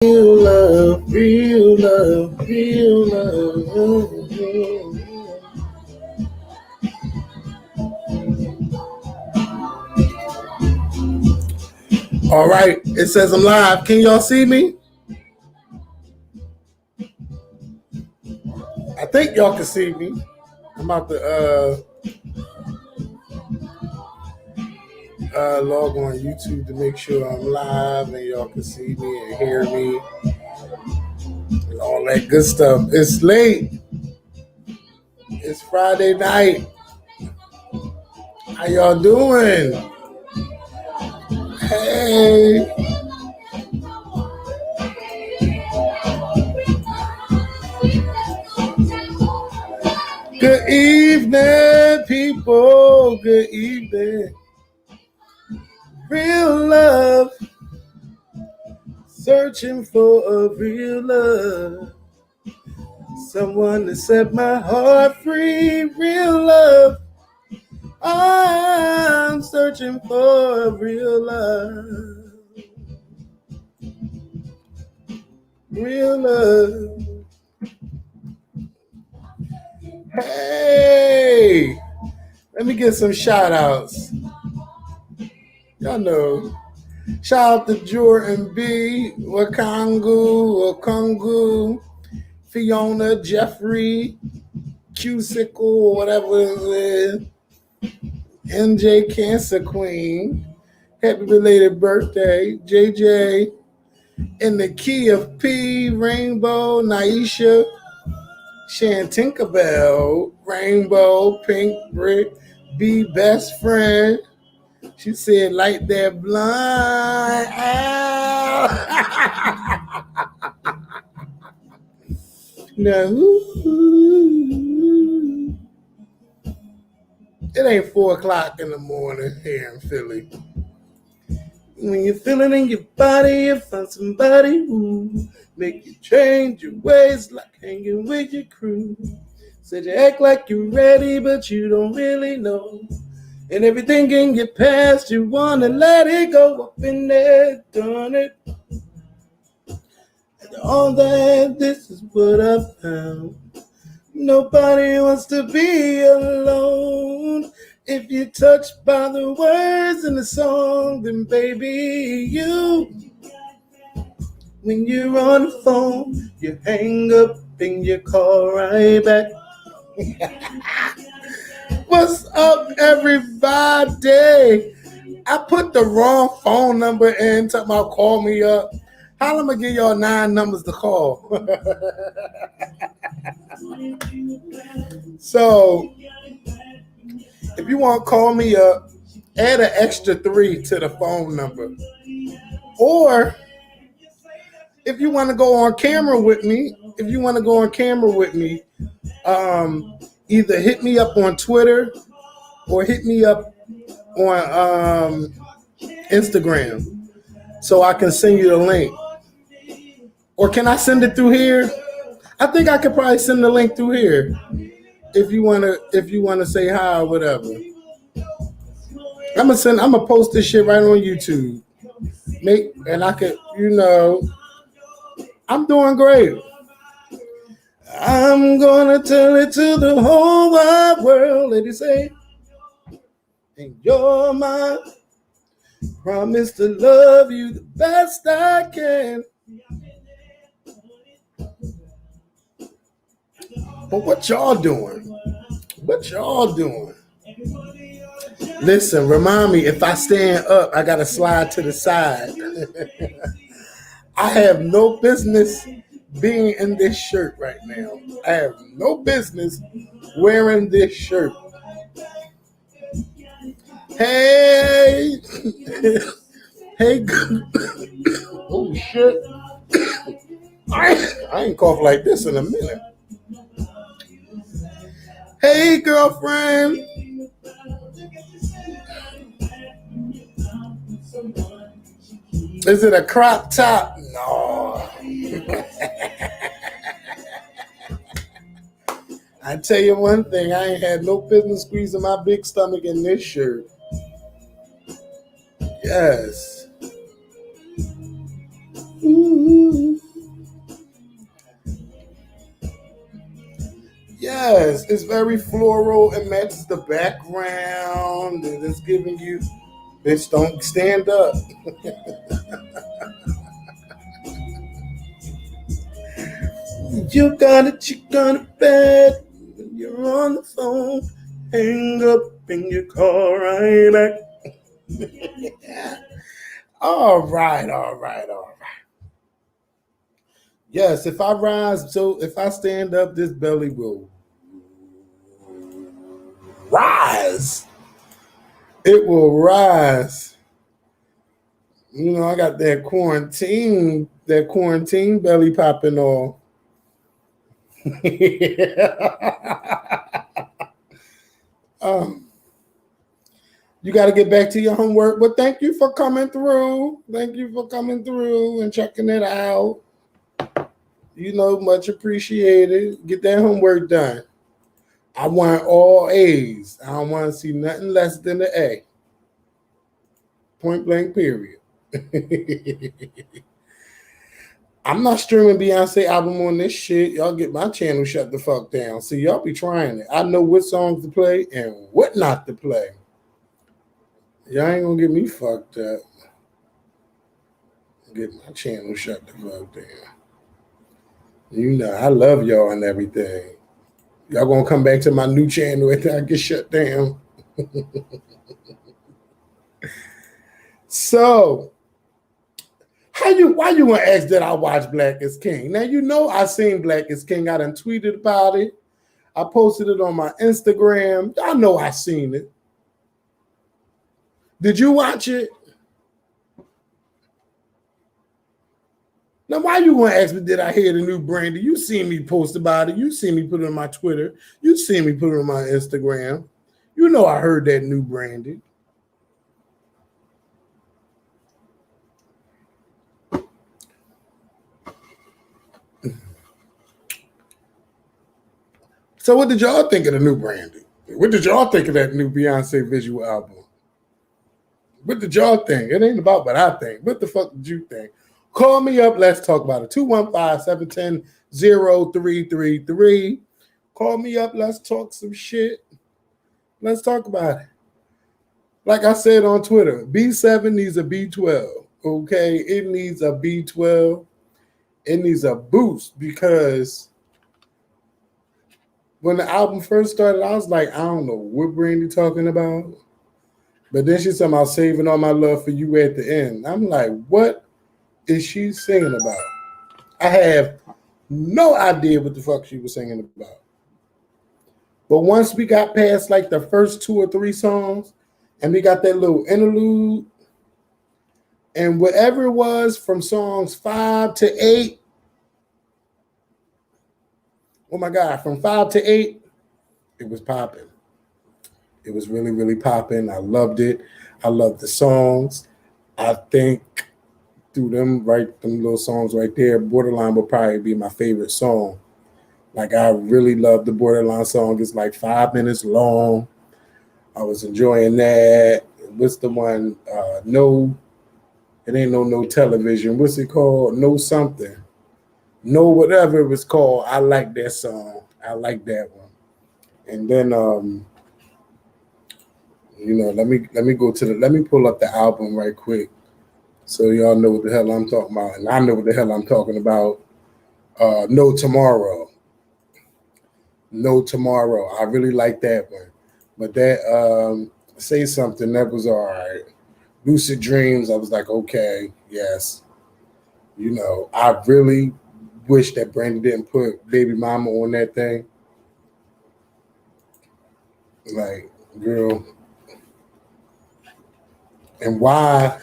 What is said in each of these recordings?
Real love, real love, real love. All right, it says I'm live. Can y'all see me? I think y'all can see me. I'm about to log on YouTube to make sure I'm live and y'all can see me and hear me and all that good stuff. It's late. It's Friday night. How y'all doing? Hey. Good evening, people. Good evening. Real love. Searching for a real love. Someone to set my heart free. Real love. I'm searching for a real love. Real love. Hey, let me get some shout outs. Y'all know. Shout out to Jordan B, Wakangu, Fiona, Jeffrey, Cusicle, whatever it is. NJ Cancer Queen. Happy belated birthday. JJ. In the key of P, Rainbow, Naisha, Shan Tinkerbell, Rainbow, Pink Brick, B Best Friend. She said, light that blind. Now, it ain't 4:00 in the morning here in Philly. When you feel it in your body, you find somebody who make you change your ways, like hanging with your crew. Said you act like you're ready, but you don't really know. And everything can get past, you wanna let it go. Up in there, done it. And all that, this is what I found. Nobody wants to be alone. If you're touched by the words in the song, then baby, you. When you're on the phone, you hang up and you call right back. What's up, everybody? I put the wrong phone number in, talking about call me up. How am I gonna give y'all 9 numbers to call? So, if you want to call me up, add an extra 3 to the phone number. Or, if you want to go on camera with me, either hit me up on Twitter or hit me up on Instagram so I can send you the link. Or can I send it through here? I think I could probably send the link through here if you wanna say hi or whatever. I'm gonna post this shit right on YouTube. And I could, I'm doing great. I'm gonna tell it to the whole wide world, let it say, and you're mine. Promise to love you the best I can. But what y'all doing? Listen, remind me, if I stand up, I gotta slide to the side. I have no business being in this shirt right now. I have no business wearing this shirt. Hey, hey, oh shit! I ain't coughed like this in a minute. Hey, girlfriend. Is it a crop top? No. I tell you one thing, I ain't had no business squeezing my big stomach in this shirt. Yes. Ooh. Yes, it's very floral. It matches the background. And it's giving you, bitch, don't stand up. You gonna bed when you're on the phone. Hang up and you call right back. All right, all right, all right. Yes, if I rise, so if I stand up, this belly will rise. It will rise. You know, I got that quarantine belly popping off. um, you got to get back to your homework, but thank you for coming through. Thank you for coming through and checking it out. You know, much appreciated. Get that homework done. I want all A's. I don't want to see nothing less than an A. Point blank, period. I'm not streaming Beyonce album on this shit. Y'all get my channel shut the fuck down. See, y'all be trying it. I know what songs to play and what not to play. Y'all ain't gonna get me fucked up. Get my channel shut the fuck down. You know, I love y'all and everything. Y'all gonna come back to my new channel after I get shut down. So, why you want to ask that I watch Black is King? Now, you know I seen Black is King. I done tweeted about it. I posted it on my Instagram. Y'all know I seen it. Did you watch it? Now, why you want to ask me, did I hear the new Brandy? You seen me post about it. You seen me put it on my Twitter. You seen me put it on my Instagram. You know I heard that new Brandy. So what did y'all think of the new Brandy? What did y'all think of that new Beyonce visual album? What did y'all think? It ain't about what I think. What the fuck did you think? Call me up. Let's talk about it. 215-710-0333. Call me up. Let's talk some shit. Let's talk about it. Like I said on Twitter, B7 needs a B12. Okay? It needs a B12. It needs a boost because when the album first started, I was like, I don't know what Brandy talking about. But then she's talking about saving all my love for you at the end. I'm like, what is she singing about? I have no idea what the fuck she was singing about. But once we got past like the first 2 or 3 songs, and we got that little interlude, and whatever it was from songs 5 to 8, oh my God, from 5 to 8, it was popping. It was really, really popping. I loved it. I loved the songs. I think through them little songs right there, Borderline will probably be my favorite song. Like, I really love the Borderline song. It's like 5 minutes long. I was enjoying that. What's the one? No, it ain't no television. What's it called? No something. No whatever it was called. I like that song. I like that one. And then you know, let me pull up the album right quick so y'all know what the hell I'm talking about. And I know what the hell I'm talking about. No Tomorrow. No Tomorrow. I really like that one. But that Say Something, that was all right. Lucid Dreams, I was like, okay, yes. You know, I really wish that Brandy didn't put Baby Mama on that thing. Like, girl. And why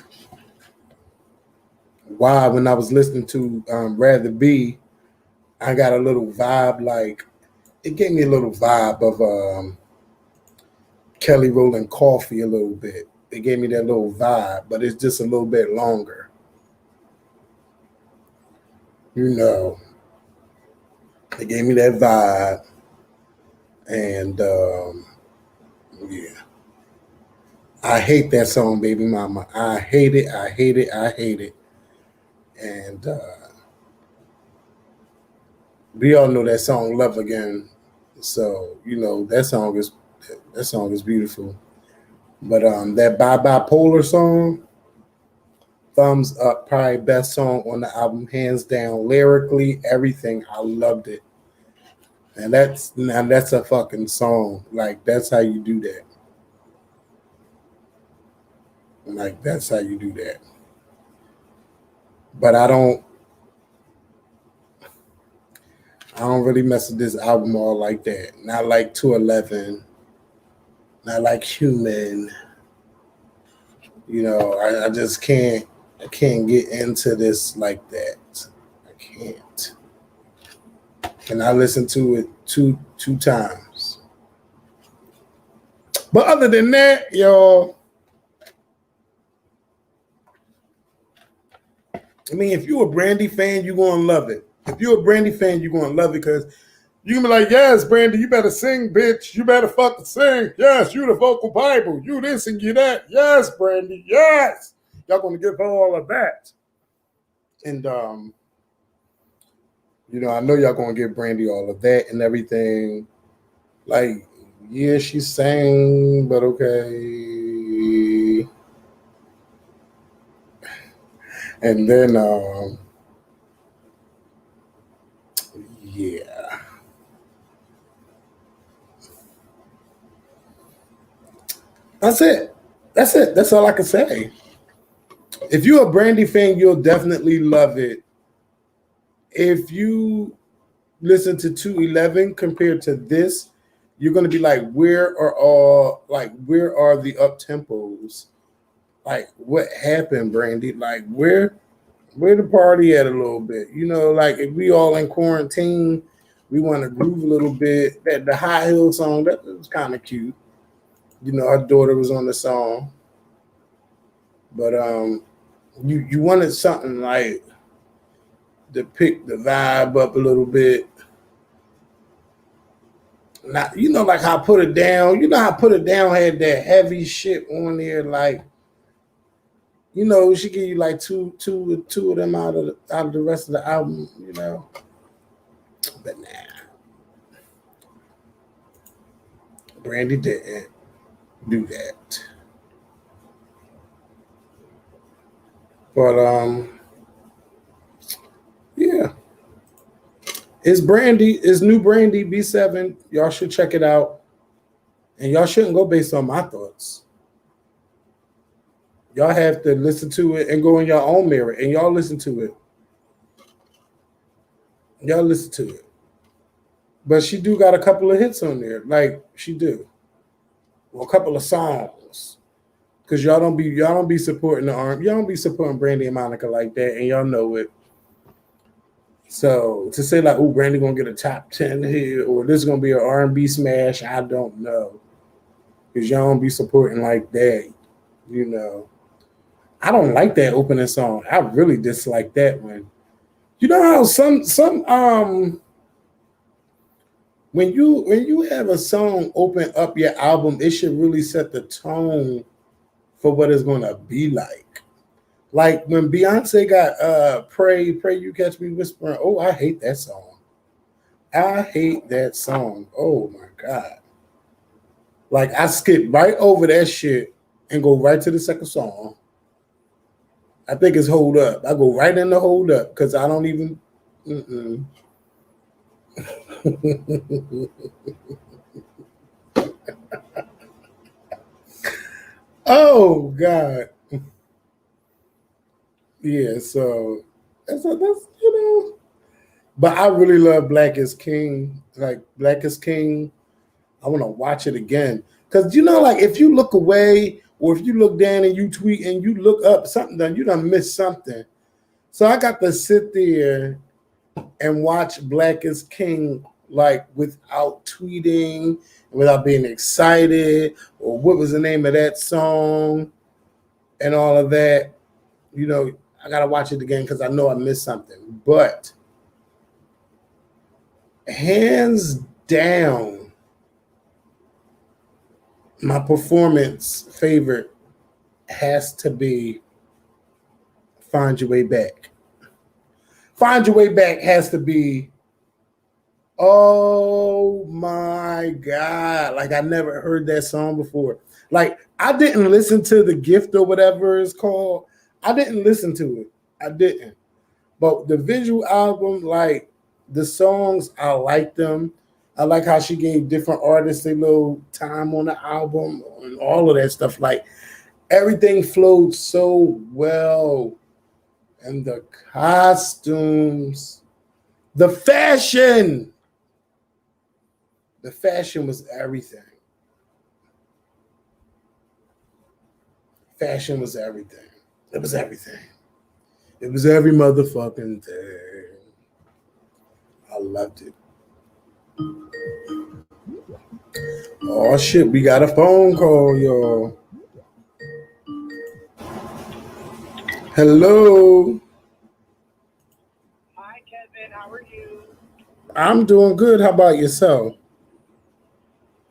when I was listening to Rather Be, I got a little vibe, like, it gave me a little vibe of Kelly Rowland Coffee a little bit. It gave me that little vibe, but it's just a little bit longer. You know, it gave me that vibe. And yeah. I hate that song, Baby Mama. I hate it. I hate it. I hate it. And we all know that song, Love Again. So that song is beautiful. But that bipolar song, thumbs up, probably best song on the album, hands down. Lyrically, everything, I loved it. And that's a fucking song. Like that's how you do that. Like that's how you do that. But I don't really mess with this album all like that. Not like 211. Not like Human. I just can't. I can't get into this like that. I can't. And I listened to it two times. But other than that, y'all, I mean, if you're a Brandy fan, you're gonna love it. If you're a Brandy fan, you're gonna love it because you can be like, yes, Brandy, you better sing, bitch. You better fucking sing. Yes, you the vocal Bible. You this and you that. Yes, Brandy. Yes. Y'all gonna give her all of that. And I know y'all gonna give Brandy all of that and everything. Like, yeah, she sang, but okay. And then yeah. That's it. That's it. That's all I can say. If you're a Brandy fan, you'll definitely love it. If you listen to 211 compared to this, you're gonna be like, where are the up tempos? Like, what happened, Brandy? Like, where the party at a little bit? Like if we all in quarantine, we want to groove a little bit. That the High Hill song, that was kind of cute. Our daughter was on the song, but you wanted something like to pick the vibe up a little bit. Not, like how Put It Down. How Put It Down had that heavy shit on there. Like, she give you like two of them out of the rest of the album. But nah, Brandy didn't do that. But yeah. It's new Brandy B7. Y'all should check it out. And y'all shouldn't go based on my thoughts. Y'all have to listen to it and go in your own mirror and y'all listen to it. Y'all listen to it. But she do got a couple of hits on there. Like she do. Well, a couple of songs. Cause y'all don't be supporting the arm. Y'all don't be supporting Brandy and Monica like that, and y'all know it. So to say like, oh, Brandy gonna get a top 10 here, or this is gonna be an R&B smash, I don't know. Cause y'all don't be supporting like that, I don't like that opening song. I really dislike that one. You know how some when you have a song open up your album, it should really set the tone for what it's gonna be like. Like when Beyonce got Pray You Catch Me Whispering. Oh, I hate that song. I hate that song. Oh my God. Like I skip right over that shit and go right to the second song. I think it's Hold Up. I go right in the Hold Up because I don't even Oh God. Yeah, so that's but I really love Black is King. Like Black is King. I want to watch it again. Cause like if you look away or if you look down and you tweet and you look up something, then you done missed something. So I got to sit there and watch Black is King like without tweeting, without being excited, or what was the name of that song and all of that. I gotta watch it again because I know I missed something. But hands down, my performance favorite has to be Find Your Way Back. Find Your Way Back has to be Oh my God. Like I never heard that song before. Like I didn't listen to The Gift or whatever it's called. I didn't listen to it. I didn't. But the visual album, like the songs, I like them. I like how she gave different artists a little time on the album and all of that stuff. Like everything flowed so well. And the costumes, the fashion. The fashion was everything. Fashion was everything. It was everything. It was every motherfucking thing. I loved it. Oh shit, we got a phone call, y'all. Hello. Hi, Kevin. How are you? I'm doing good. How about yourself?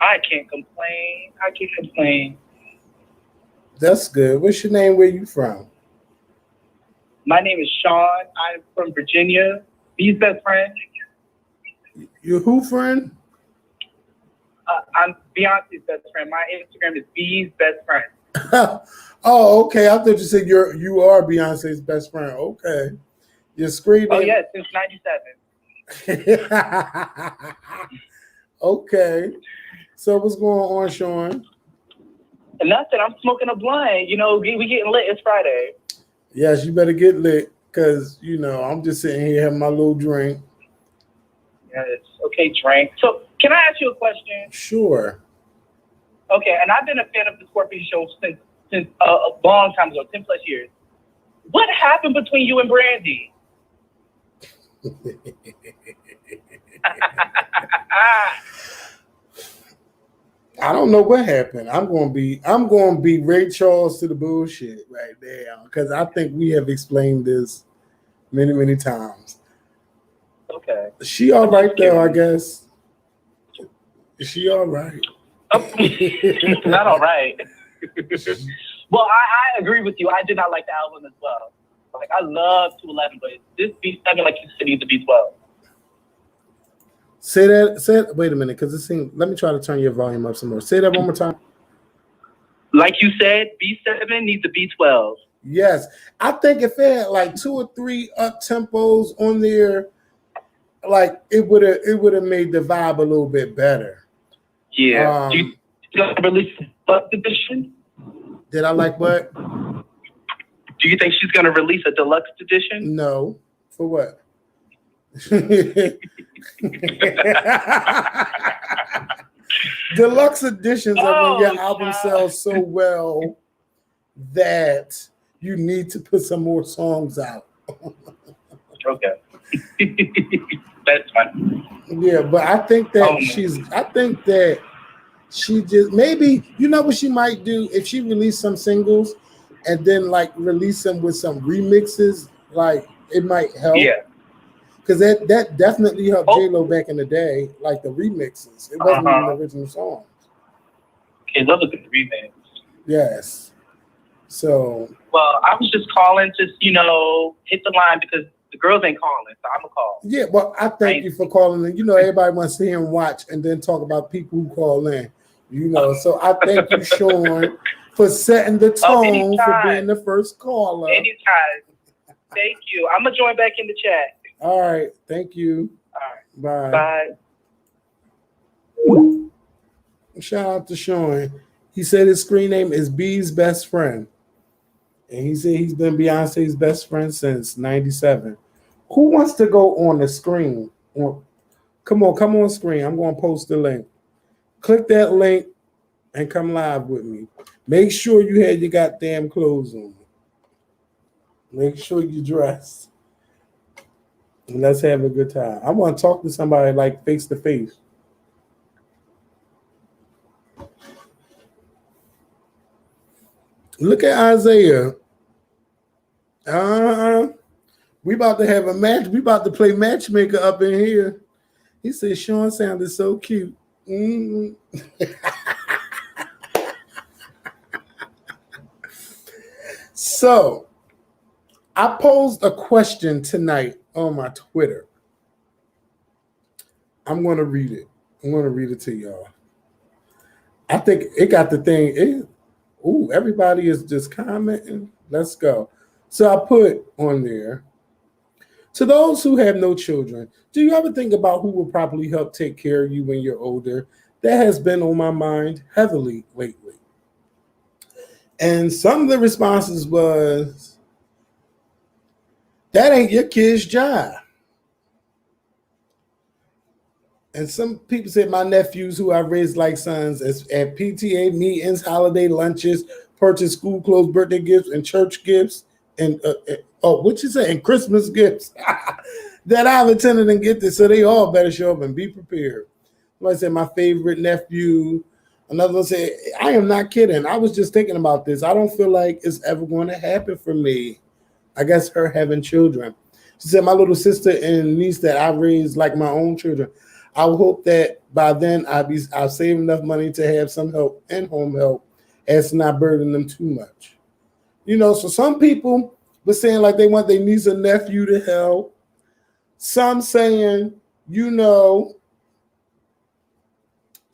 I can't complain. I can't complain. That's good. What's your name? Where you from? My name is Sean. I'm from Virginia. B's best friend. You who friend? I'm Beyonce's best friend. My Instagram is B's best friend. Oh, okay. I thought you said you are Beyonce's best friend. Okay. Your screen Oh, name. yeah, since 97. Okay. So what's going on, Sean? Nothing. I'm smoking a blunt. You know, we getting lit. It's Friday. Yes, you better get lit because, I'm just sitting here having my little drink. Yes. Okay, drink. So, can I ask you a question? Sure. Okay, and I've been a fan of the Scorpion show since a long time ago, 10 plus years. What happened between you and Brandy? I don't know what happened. I'm going to be Ray Charles to the bullshit right now because I think we have explained this many, many times. Okay. Is she all right though, I guess? Is she all right? Not all right. Well, I agree with you. I did not like the album as well. Like, I love 211, but this B7, like you said, needs to be 12. Say that. Wait a minute, because it seems. Let me try to turn your volume up some more. Say that one more time. Like you said, B7 needs to be 12. Yes, I think if it had like 2 or 3 up tempos on there, like it would have made the vibe a little bit better. Yeah. Do you release a deluxe edition? Did I like what? Do you think she's going to release a deluxe edition? No. For what? Deluxe editions are when your album sells so well that you need to put some more songs out. Okay. That's fine. Yeah, but I think that she just maybe what she might do if she released some singles and then like release them with some remixes, like it might help. Yeah. Because that definitely helped J-Lo back in the day, like the remixes. It wasn't even the original songs. Okay, those are good remixes. Yes. So. Well, I was just calling to, hit the line because the girls ain't calling, so I'm going to call. Yeah, well, I thank you for calling in. Everybody wants to hear and watch and then talk about people who call in. So I thank you, Sean, for setting the tone for being the first caller. Anytime. Thank you. I'm going to join back in the chat. All right. Thank you. All right. Bye. Shout out to Sean. He said his screen name is B's best friend. And he said he's been Beyonce's best friend since 97. Who wants to go on the screen? Come on screen. I'm going to post the link. Click that link and come live with me. Make sure you have your goddamn clothes on. Make sure you dress. And let's have a good time. I want to talk to somebody like face to face. Look at Isaiah. We about to have a match. We about to play matchmaker up in here. He said Sean sounded so cute. So, I posed a question tonight on my Twitter. I'm going to read it. I'm going to read it to y'all. I think it got the thing. Everybody is just commenting. Let's go. So I put on there, to those who have no children, do you ever think about who will properly help take care of you when you're older? That has been on my mind heavily lately. And some of the responses was, that ain't your kid's job. And some people said my nephews, who I've raised like sons, at PTA meetings, holiday lunches, purchase school clothes, birthday gifts, and church gifts, and what you say, and Christmas gifts that I've attended and get this. So they all better show up and be prepared. Like I said, my favorite nephew. Another one said, I am not kidding. I was just thinking about this. I don't feel like it's ever going to happen for me. I guess her having children. She said, my little sister and niece that I raised like my own children. I would hope that by then I'll save enough money to have some help and home help as to not burden them too much. So some people were saying like they want their niece or nephew to help. Some saying,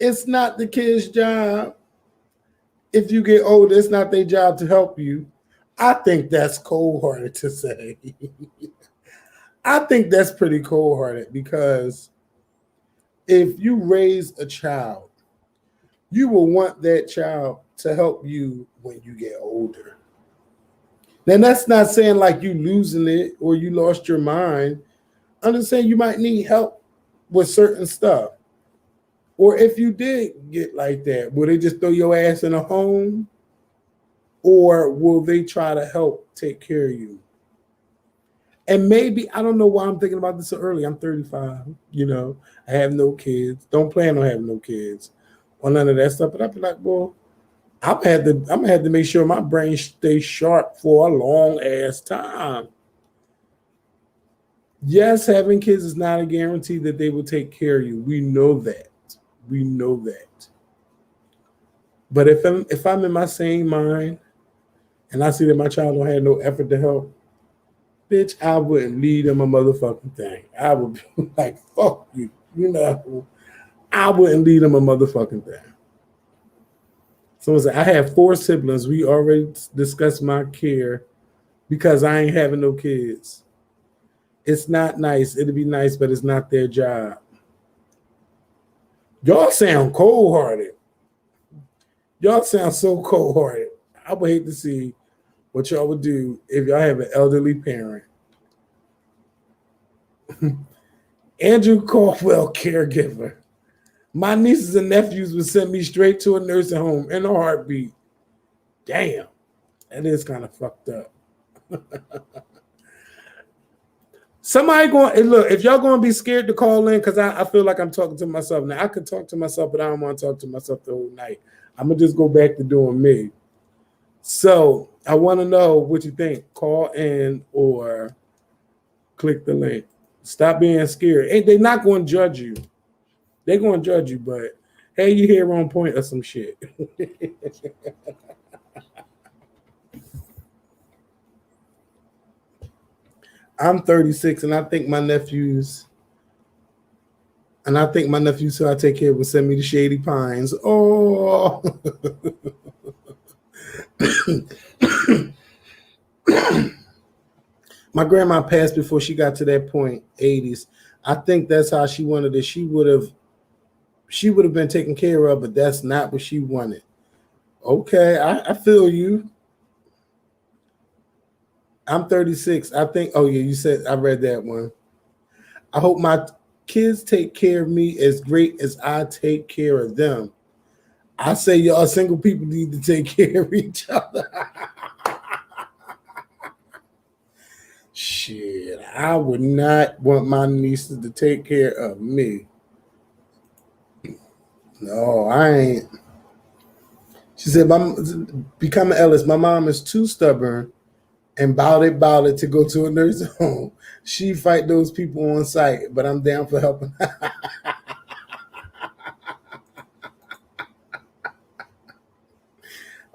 it's not the kid's job. If you get older, it's not their job to help you. I think that's cold-hearted to say. I think that's pretty cold-hearted because if you raise a child, you will want that child to help you when you get older. Now, that's not saying like you losing it or you lost your mind. I'm just saying you might need help with certain stuff. Or if you did get like that, will they just throw your ass in a home? Or will they try to help take care of you? And maybe, I don't know why I'm thinking about this so early. I'm 35, I have no kids. Don't plan on having no kids or none of that stuff. But I'd be like, well, I'm gonna have to make sure my brain stays sharp for a long ass time. Yes, having kids is not a guarantee that they will take care of you. We know that. We know that. But if I'm in my sane mind and I see that my child don't have no effort to help, bitch, I wouldn't lead them a motherfucking thing. I would be like, fuck you. I wouldn't lead them a motherfucking thing. Someone said, I have 4 siblings. We already discussed my care because I ain't having no kids. It's not nice. It'd be nice, but it's not their job. Y'all sound cold-hearted. Y'all sound so cold-hearted. I would hate to see what y'all would do if y'all have an elderly parent. Andrew Caldwell, caregiver. My nieces and nephews would send me straight to a nursing home in a heartbeat. Damn, that is kind of fucked up. Somebody look, if y'all going to be scared to call in, because I feel like I'm talking to myself. Now, I could talk to myself, but I don't want to talk to myself the whole night. I'm going to just go back to doing me. So I want to know what you think. Call in or click the link. Stop being scared. They're not going to judge you. They're going to judge you, but hey, you here on point or some shit. I'm 36, and I think my nephews who I take care of will send me to Shady Pines. Oh. My grandma passed before she got to that point, 80s. I think that's how she wanted it. She would have been taken care of, but that's not what she wanted. Okay, I feel you. I'm 36. I think, oh yeah, you said, I read that one. I hope my kids take care of me as great as I take care of them. I say y'all single people need to take care of each other. Shit, I would not want my nieces to take care of me. No, I ain't. She said, becoming Ellis, my mom is too stubborn and bout it to go to a nursing home. She fight those people on site, but I'm down for helping.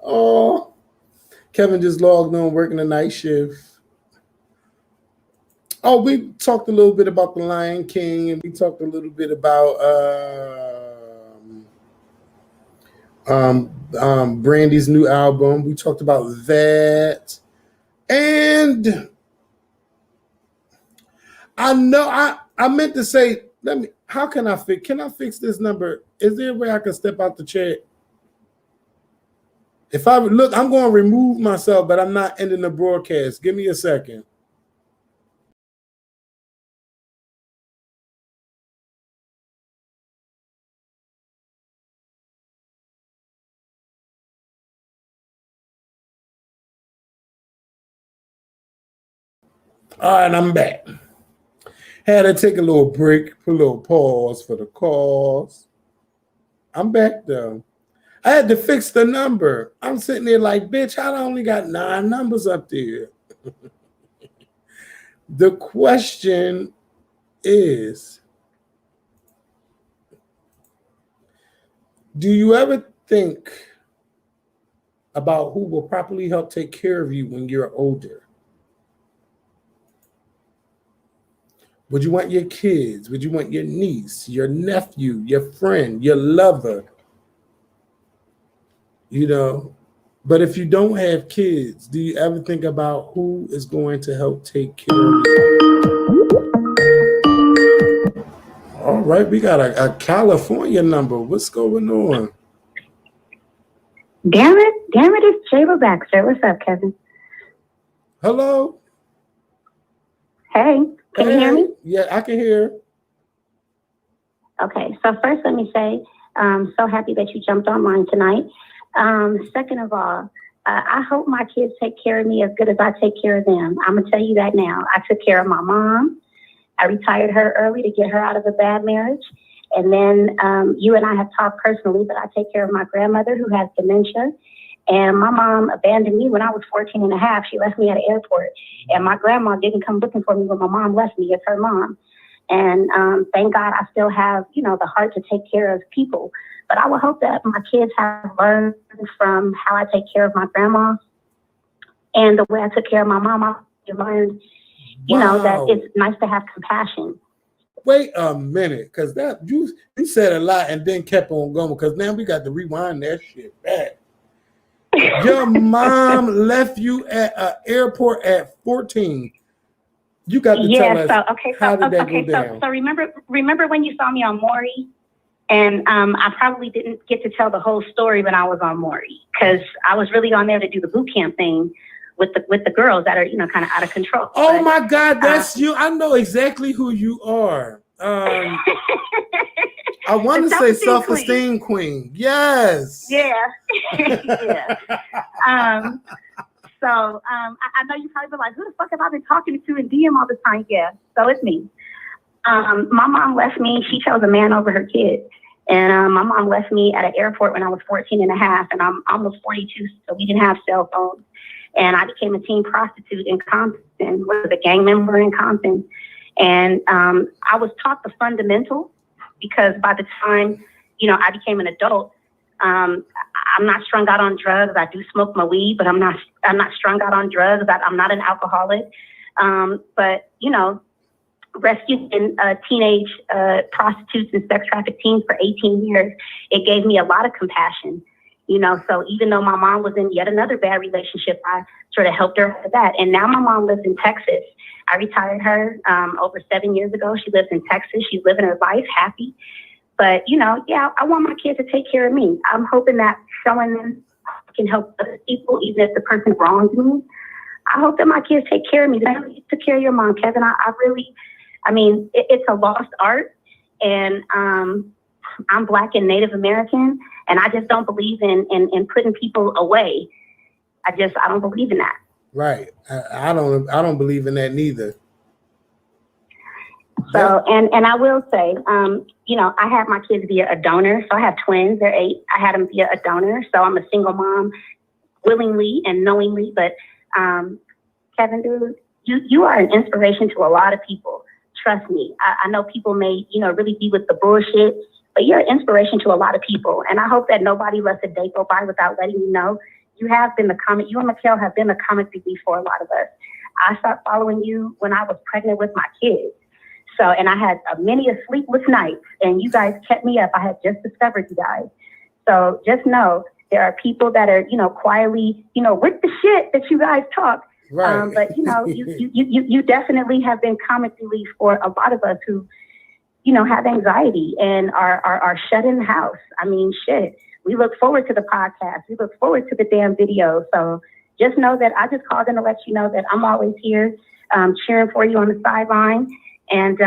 Oh, Kevin just logged on working a night shift. Oh, we talked a little bit about the Lion King, and we talked a little bit about Brandy's new album. We talked about that, and I meant to say, let me. How can I fix? Can I fix this number? Is there a way I can step out the chat? If I look, I'm going to remove myself, but I'm not ending the broadcast. Give me a second. All right, I'm back. Had to take a little break, put a little pause for the calls. I'm back though. I had to fix the number. I'm sitting there like, bitch, I only got 9 numbers up there. The question is, do you ever think about who will properly help take care of you when you're older? Would you want your kids? Would you want your niece, your nephew, your friend, your lover? You know, but if you don't have kids, do you ever think about who is going to help take care of you? All right, we got a California number. What's going on? Damn it, it's Shayla Baxter. What's up, Kevin? Hello? Hey, can you hear me? Yeah, I can hear. Okay, so first let me say, I'm so happy that you jumped online tonight. Second of all, I hope my kids take care of me as good as I take care of them. I'm going to tell you that now. I took care of my mom. I retired her early to get her out of a bad marriage. And then you and I have talked personally, but I take care of my grandmother who has dementia. And my mom abandoned me when I was 14 and a half. She left me at an airport. And my grandma didn't come looking for me when my mom left me as her mom. And thank God I still have, the heart to take care of people. But I would hope that my kids have learned from how I take care of my grandma and the way I took care of my mom. I learned, that it's nice to have compassion. Wait a minute, because that you said a lot and then kept on going, because now we got to rewind that shit back. Your mom left you at an airport at 14. You got to tell us how did that go down? So remember when you saw me on Maury? And I probably didn't get to tell the whole story when I was on Maury, because I was really on there to do the boot camp thing with the girls that are, kind of out of control. Oh, my God, that's you. I know exactly who you are. I want to say self-esteem queen. Yes. Yeah. Yeah. So I know you probably be like, who the fuck have I been talking to in DM all the time? Yeah. So it's me. My mom left me. She chose a man over her kid. And my mom left me at an airport when I was 14 and a half, and I'm almost 42, so we didn't have cell phones. And I became a teen prostitute in Compton, was a gang member in Compton. And I was taught the fundamentals, because by the time, I became an adult, I'm not strung out on drugs. I do smoke my weed, but I'm not strung out on drugs. I'm not an alcoholic. But, rescued in teenage prostitutes and sex trafficked teens for 18 years. It gave me a lot of compassion, so even though my mom was in yet another bad relationship, I sort of helped her with that. And now my mom lives in Texas. I retired her over 7 years ago. She lives in Texas. She's living her life happy. But, I want my kids to take care of me. I'm hoping that showing them can help other people, even if the person wrongs me. I hope that my kids take care of me. You took care of your mom, Kevin. It's a lost art, and I'm Black and Native American, and I just don't believe in putting people away. I don't believe in that. Right. I don't believe in that neither. So, and I will say, I had my kids via a donor. So I have twins. They're 8. I had them via a donor. So I'm a single mom, willingly and knowingly. But Kevin, dude, you are an inspiration to a lot of people. Trust me. I know people may, really be with the bullshit, but you're an inspiration to a lot of people. And I hope that nobody lets a day go by without letting you know you have been you and Mikhail have been the comic relief for a lot of us. I started following you when I was pregnant with my kids. So, and I had many a sleepless nights, and you guys kept me up. I had just discovered you guys. So just know there are people that are, quietly, with the shit that you guys talk. Right. But, you definitely have been comic relief for a lot of us who, have anxiety and are shut in the house. I mean, shit. We look forward to the podcast. We look forward to the damn video. So just know that I just called in to let you know that I'm always here cheering for you on the sideline. And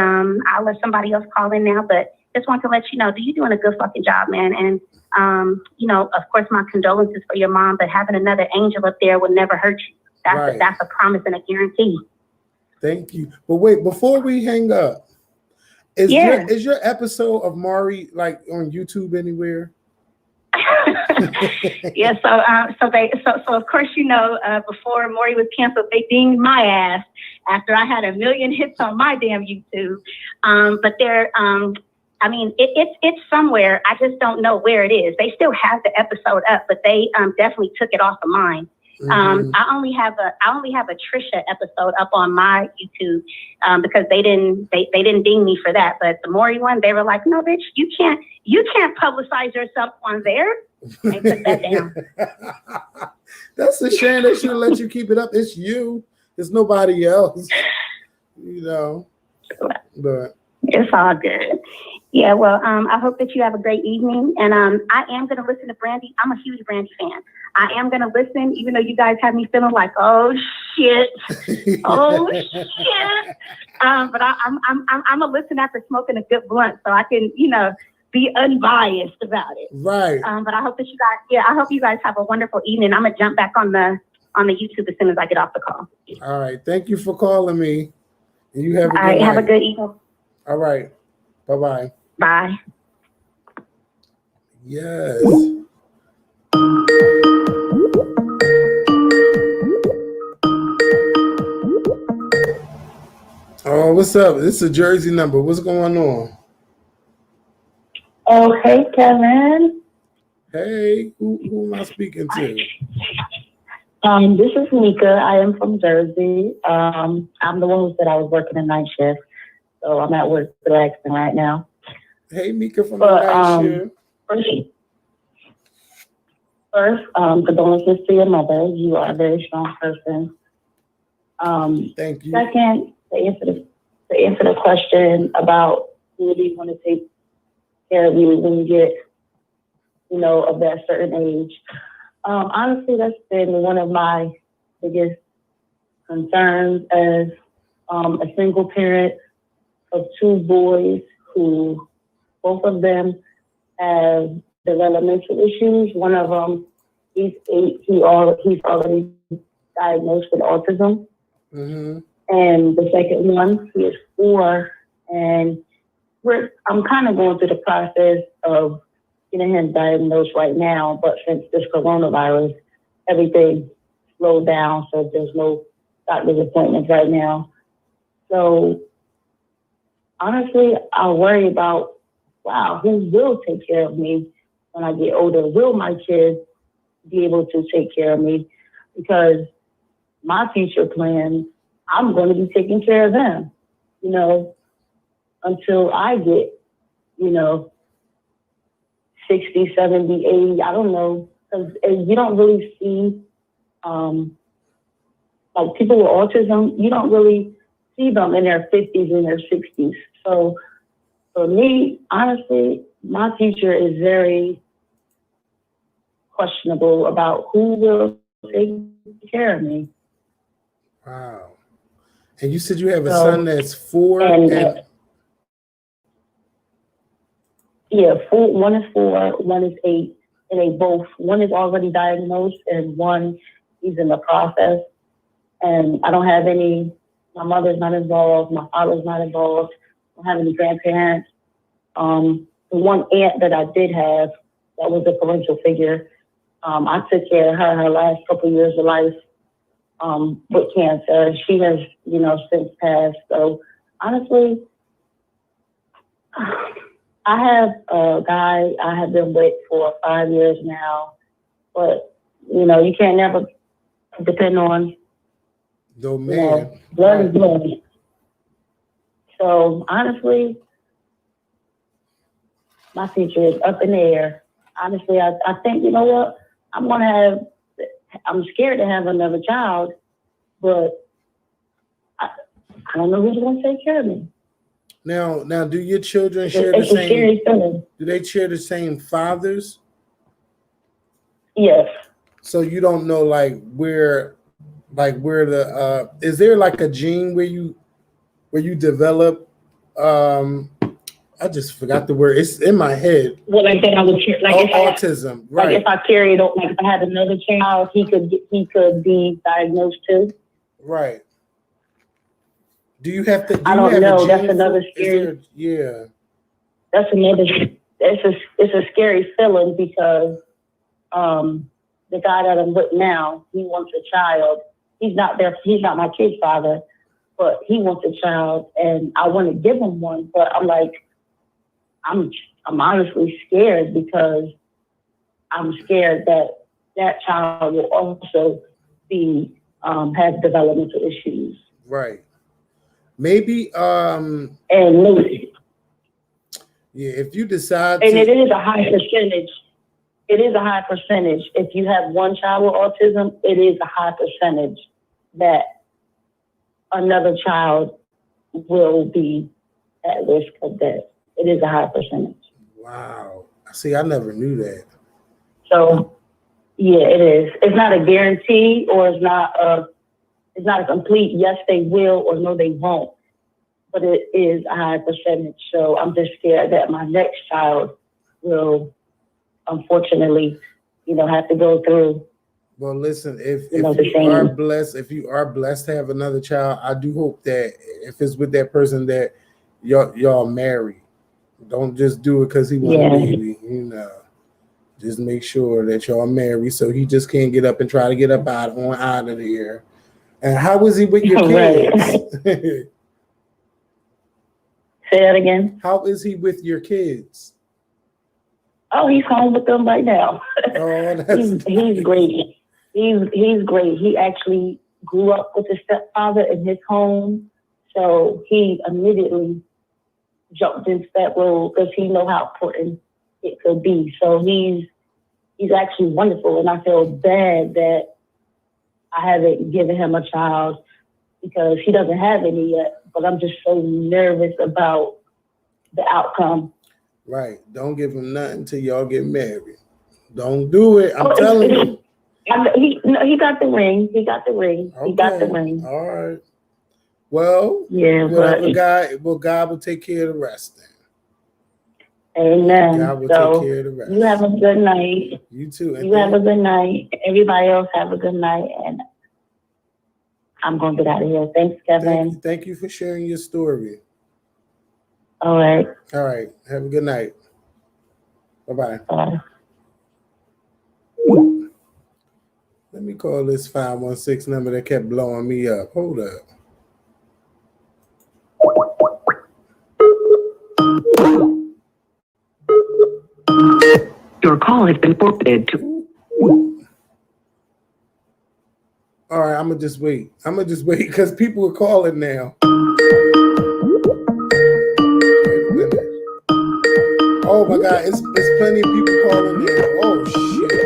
I'll let somebody else call in now. But just want to let you know that you're doing a good fucking job, man. And, of course, my condolences for your mom. But having another angel up there will never hurt you. That's a promise and a guarantee. Thank you. But wait, before we hang up, is your episode of Maury like on YouTube anywhere? Yeah, so of course, before Maury was canceled, they dinged my ass after I had 1 million hits on my damn YouTube. But they're, it's somewhere. I just don't know where it is. They still have the episode up, but they definitely took it off of mine. Mm-hmm. I only have a Trisha episode up on my YouTube because they didn't ding me for that. But the Maury one, they were like, no, bitch, you can't publicize yourself on there. They took that down. That's a shame. They should let you keep it up. It's you. It's nobody else. But it's all good. Yeah, well, I hope that you have a great evening. And I am going to listen to Brandy. I'm a huge Brandy fan. I am going to listen, even though you guys have me feeling like, oh, shit. Oh, shit. But I'm a listen after smoking a good blunt so I can, be unbiased about it. Right. But I hope that I hope you guys have a wonderful evening. I'm going to jump back on the YouTube as soon as I get off the call. All right. Thank you for calling me. And you have a good night. Have a good evening. All right. Bye-bye. Bye. Yes. Oh, what's up? This is a Jersey number. What's going on? Oh, hey, Kevin. Hey, who am I speaking to? This is Mika. I am from Jersey. I'm the one who said I was working a night shift, so I'm at work relaxing right now. Hey, Mika from the night shift. First, condolences to your mother. You are a very strong person. Thank you. Second, to answer the question about who do you want to take care of you when you get, of that certain age. Honestly, that's been one of my biggest concerns as a single parent of 2 boys who both of them have developmental issues. One of them, he's 8. He's already diagnosed with autism. Mm-hmm. And the second one, he is 4. And I'm kind of going through the process of getting him diagnosed right now. But since this coronavirus, everything slowed down. So there's no doctor's appointments right now. So honestly, I worry about, who will take care of me when I get older? Will my kids be able to take care of me? Because my future plans, I'm going to be taking care of them, until I get, 60, 70, 80, I don't know. Because you don't really see, like people with autism, you don't really see them in their 50s and their 60s. So for me, honestly, my future is very questionable about who will take care of me. Wow. And you said you have a son that's 4 and yeah, 4. One is 4, one is 8, and they both. One is already diagnosed, and one he's in the process. And I don't have any. My mother's not involved. My father's not involved. I don't have any grandparents. The one aunt that I did have, that was a parental figure. I took care of her last couple years of life with cancer. She has, since passed. So honestly, I have a guy I have been with for 5 years now, but you can't never depend on No You know, man. blood is blood. So honestly, my future is up in the air. Honestly, I think, you know what? I'm scared to have another child, but I don't know who's going to take care of me. Now, do your children share It's the a scary same? feeling. Do they share the same fathers? Yes. So you don't know where the is there like a gene where you develop I just forgot the word. It's in my head. Well, like that, I was like autism, right? Like if I carried, like if I had another child, he could be diagnosed too. Right. Do you have to? I don't know. That's another scary. Yeah. That's another. It's a scary feeling because the guy that I'm with now, he wants a child. He's not my kid's father, but he wants a child, and I want to give him one. But I'm like, I'm honestly scared because I'm scared that child will also have developmental issues. Right. Maybe and yeah, if you decide and it is a high percentage. It is a high percentage. If you have one child with autism, it is a high percentage that another child will be at risk of death. It is a high percentage. Wow. See, I never knew that. So, yeah, it is. It's not a guarantee, or it's not a complete yes, they will, or no, they won't. But it is a high percentage. So I'm just scared that my next child will, unfortunately, have to go through. Well, listen, if you are blessed to have another child, I do hope that if it's with that person that y'all marry. Don't just do it because he wants a baby. Just make sure that y'all married, so he just can't get up and try to get up out of here. And how is he with your kids? Say that again. How is he with your kids? Oh, he's home with them right now. Oh, he's great. He's great. He actually grew up with his stepfather in his home, so he immediately jumped into that role because he knows how important it could be. So he's actually wonderful, and I feel bad that I haven't given him a child because he doesn't have any yet. But I'm just so nervous about the outcome. Right. Don't give him nothing until y'all get married. Don't do it. I'm telling you. He got the ring. He got the ring. Okay. He got the ring. All right. Well, yeah, God will take care of the rest then. Amen. God will take care of the rest. You have a good night. You too. You have a good night. Everybody else have a good night. And I'm going to get out of here. Thanks, Kevin. Thank you for sharing your story. All right. All right. Have a good night. Bye-bye. Bye. Let me call this 516 number that kept blowing me up. Hold up. Your call has been forwarded to. All right, I'm gonna just wait because people are calling now. Oh my God, it's plenty of people calling now. Oh shit.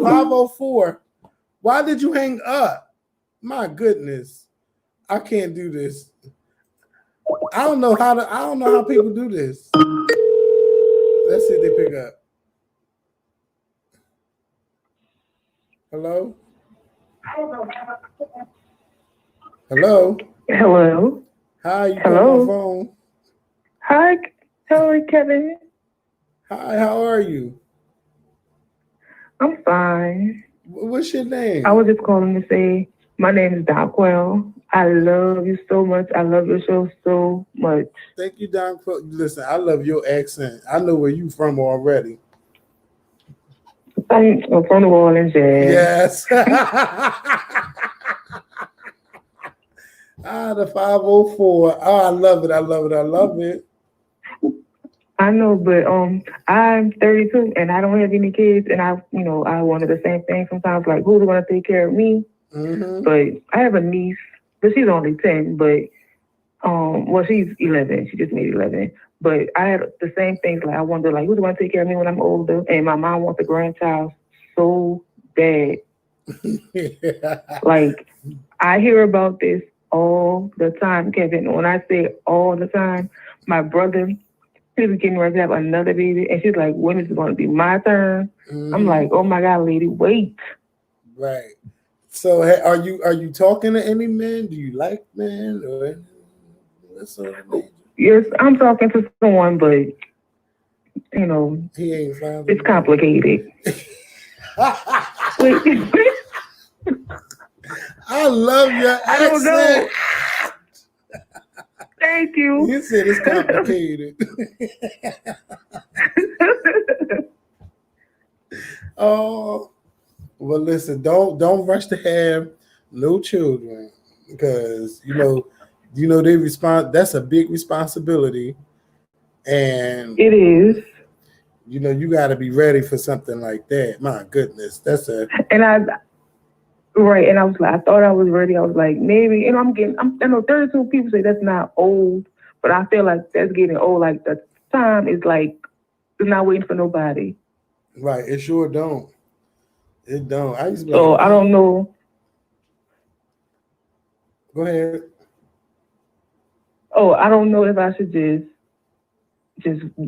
504. Why did you hang up? My goodness, I can't do this. I don't know how people do this. Let's see if they pick up. Hello? Hello? Hello? Hi, you Hello? got my phone. Hi, Kevin. Hi, how are you? I'm fine. What's your name? I was just calling to say my name is Dockwell. I love you so much. I love your show so much. Thank you, Don. Listen, I love your accent. I know where you from already. I'm from New Orleans, Yes. The 504. Oh, I love it. I know, but I'm 32 and I don't have any kids, and I wanted the same thing sometimes. Like, who's gonna take care of me? Mm-hmm. But I have a niece, but she's only 10. But well, she's 11. She just made 11. But I had the same things. Like, I wonder, like, who's gonna take care of me when I'm older? And my mom wants a grandchild so bad. Like, I hear about this all the time, Kevin. When I say all the time, my brother, he was getting ready to have another baby, and she's like, when is it going to be my turn? Mm-hmm. I'm like, oh my God, lady, wait. Right. So, are you talking to any men? Do you like men or what sort of man? Yes, I'm talking to someone, but He ain't found it's complicated. I love your accent. I don't know. Thank you. You said it's complicated. Oh, well, listen, don't rush to have no children because they respond. That's a big responsibility, and it is. You got to be ready for something like that. My goodness, And I was like, I thought I was ready. I was like, maybe, I know 32 people say that's not old, but I feel like that's getting old. Like, the time is like, it's not waiting for nobody. Right. It sure don't. It don't. I used to be So I don't know. Go ahead. Oh, I don't know if I should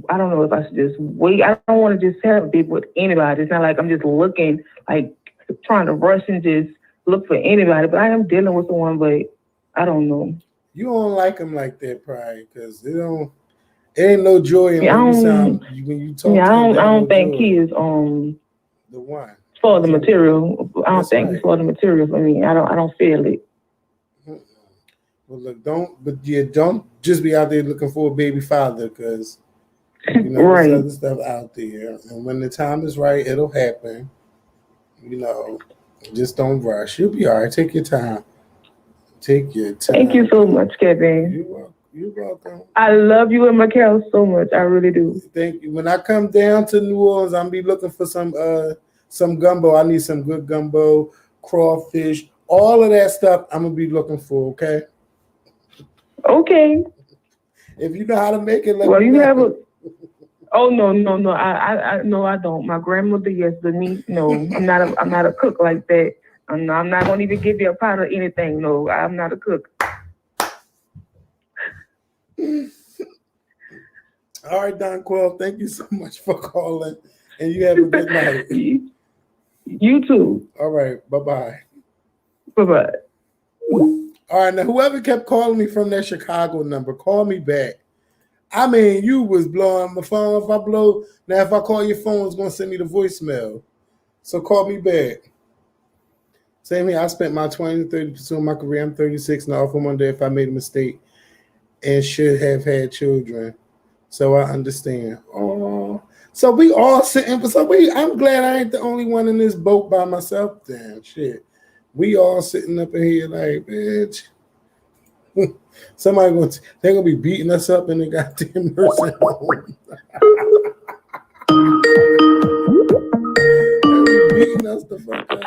I don't know if I should just wait. I don't want to just have a baby with anybody. It's not like I'm just looking, like trying to rush and just look for anybody. But I am dealing with someone, but I don't know. You don't like them like that, probably, because it ain't no joy in when you talk. Yeah, to him, I don't think joy. he is the one for the material. I don't think right. He's for the material for me. I don't feel it. Well, look, don't just be out there looking for a baby father, because right. there's other stuff out there, and when the time is right, it'll happen. Just don't rush. You'll be all right. Take your time. Take your time. Thank you so much, Kevin. You're welcome. I love you and Mikhail so much. I really do. Thank you. When I come down to New Orleans, I'm be looking for some gumbo. I need some good gumbo, crawfish, all of that stuff. I'm gonna be looking for. Okay. Okay. If you know how to make it, let me know. Have a. Oh no. I no, I don't. My grandmother, yes, but me, no. I'm not a cook like that. I'm not gonna even give you a pot or anything. No, I'm not a cook. All right, Don Quell, thank you so much for calling, and you have a good night. You too. All right, bye-bye. Bye-bye. All right, now whoever kept calling me from that Chicago number, call me back. I mean, you was blowing my phone. If I call your phone, it's going to send me the voicemail. So call me back. Same here, I spent my 20 to 30% of my career. I'm 36 now. I wonder if I made a mistake and should have had children. So I understand. Oh, so we all sitting. I'm glad I ain't the only one in this boat by myself. Damn shit. We all sitting up in here like, bitch. They're gonna be beating us up in the goddamn nursing home. They're beating us the fuck up.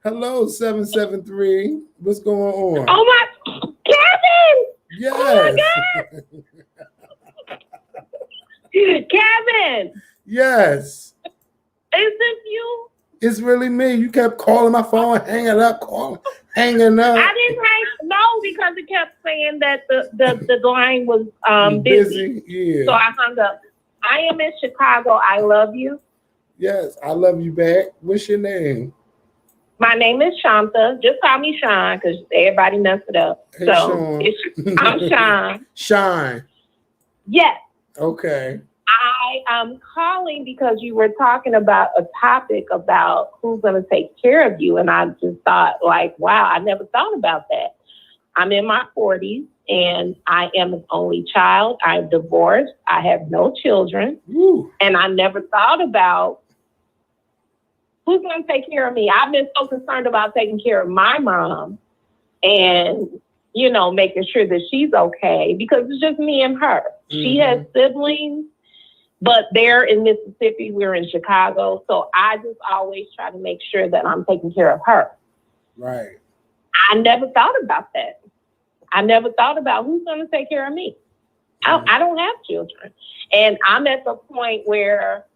Hello, 773. What's going on? Oh my, Kevin! Yes. Oh my God. Kevin! Yes. Is this you? It's really me. You kept calling my phone, hanging up. I didn't because it kept saying that the line was busy. Yeah. So I hung up. I am in Chicago. I love you. Yes, I love you back. What's your name? My name is Shanta. Just call me Sean because everybody messed it up. Hey, so I'm Sean. Sean. Yes. Okay. I am calling because you were talking about a topic about who's going to take care of you. And I just thought, like, wow, I never thought about that. I'm in my 40s and I am an only child. I'm divorced. I have no children. Woo. And I never thought about who's going to take care of me. I've been so concerned about taking care of my mom. And making sure that she's okay because it's just me and her. She has siblings, but they're in Mississippi. We're in Chicago. So I just always try to make sure that I'm taking care of her. Right. I never thought about that. I never thought about who's going to take care of me. I don't have children. And I'm at the point where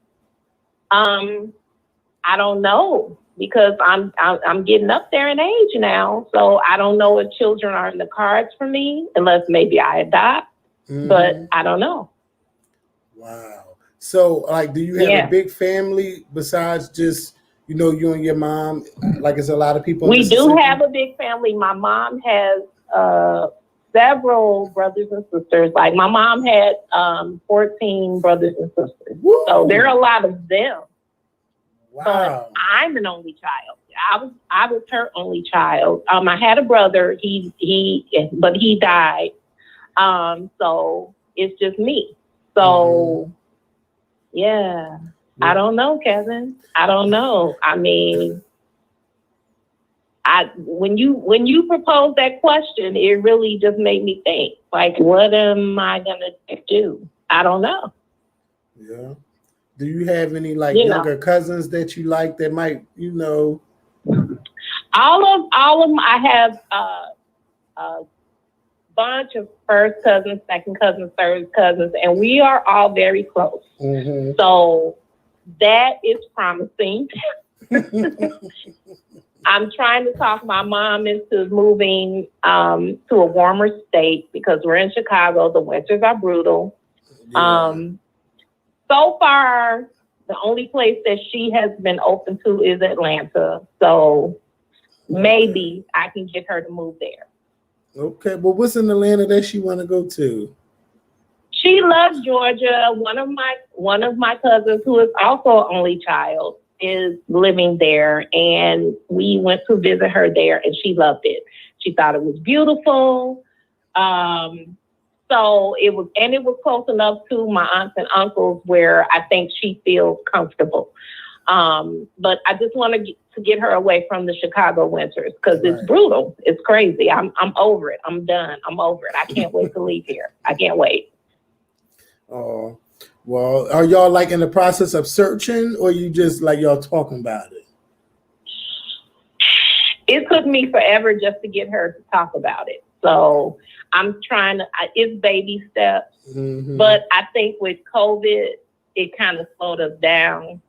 I don't know because I'm getting up there in age now. So I don't know if children are in the cards for me unless maybe I adopt. But I don't know. Wow. So like, do you have a big family besides just, you and your mom? Like it's a lot of people. We do have a big family. My mom has several brothers and sisters. Like my mom had 14 brothers and sisters. Woo. So there are a lot of them. Wow. But I'm an only child. I was her only child. I had a brother. But he died. So it's just me. So yeah. I don't know, Kevin. I don't know. I mean, when you proposed that question, it really just made me think, like, what am I gonna do? I don't know. Yeah. Do you have any younger cousins that you like that might, All of them. I have a bunch of first cousins, second cousins, third cousins, and we are all very close. So that is promising. I'm trying to talk my mom into moving to a warmer state because we're in Chicago. The winters are brutal. Yeah. So far, the only place that she has been open to is Atlanta. So maybe I can get her to move there. Okay, but what's in Atlanta that she want to go to? She loves Georgia. One of my cousins, who is also an only child, is living there, and we went to visit her there, and she loved it. She thought it was beautiful. So it was close enough to my aunts and uncles where I think she feels comfortable. But I just want to get her away from the Chicago winters because it's brutal. It's crazy. I'm over it. I'm done. I'm over it. I can't wait to leave here. I can't wait. Oh, well, are y'all in the process of searching, or you just y'all talking about it? It took me forever just to get her to talk about it. So I'm trying to, it's baby steps, but I think with COVID, it kind of slowed us down.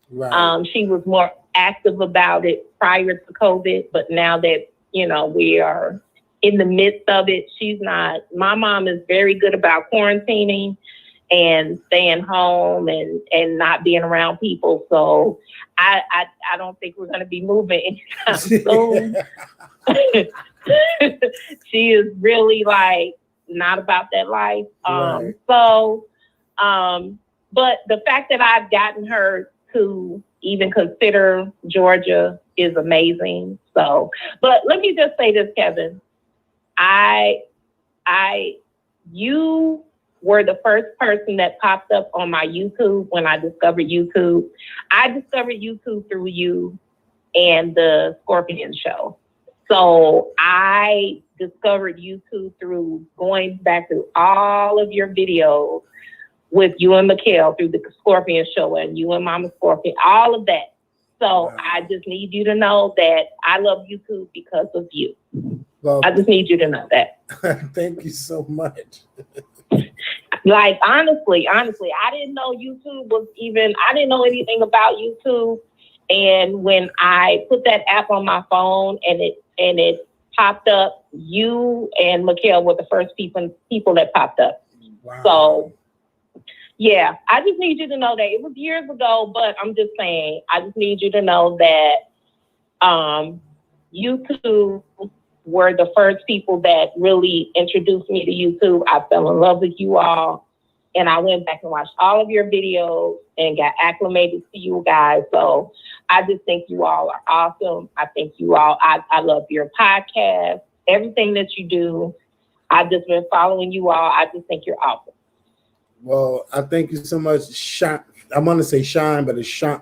Right. She was more active about it prior to COVID, but now that, we are in the midst of it, she's not. My mom is very good about quarantining and staying home and not being around people. So I don't think we're going to be moving anytime soon. She is really not about that life. Right. But the fact that I've gotten her to even consider Georgia is amazing. So, but let me just say this, Kevin. You were the first person that popped up on my YouTube when I discovered YouTube. I discovered YouTube through you and the Scorpion Show. So I discovered YouTube through going back through all of your videos with you and Mikhail through the Scorpion Show and you and Mama Scorpion, all of that. So wow. I just need you to know that I love YouTube because of you. Well, I just need you to know that. Thank you so much. Honestly, I didn't know YouTube was I didn't know anything about YouTube. And when I put that app on my phone and it popped up, you and Mikhail were the first people that popped up. Wow. So yeah, I just need you to know that it was years ago, but I'm just saying, I just need you to know that you two were the first people that really introduced me to YouTube. I fell in love with you all, and I went back and watched all of your videos and got acclimated to you guys. So I just think you all are awesome. I think you all, I love your podcast, everything that you do. I've just been following you all. I just think you're awesome. Well, I thank you so much. I'm going to say Shine, but it's Shine.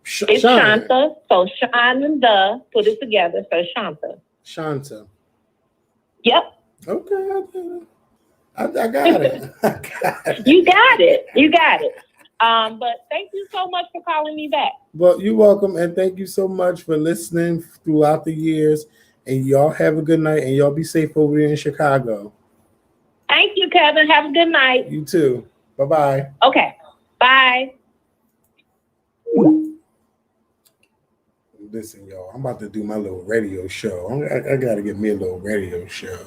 It's Shanta. So Shine and the, put it together. So Shanta. Shanta. Yep. Okay. I got it. I got it. You got it. You got it. But thank you so much for calling me back. Well, you're welcome, and thank you so much for listening throughout the years. And y'all have a good night, and y'all be safe over there in Chicago. Thank you, Kevin. Have a good night. You too. Bye-bye. Okay. Bye. Listen, y'all, I'm about to do my little radio show. I got to get me a little radio show.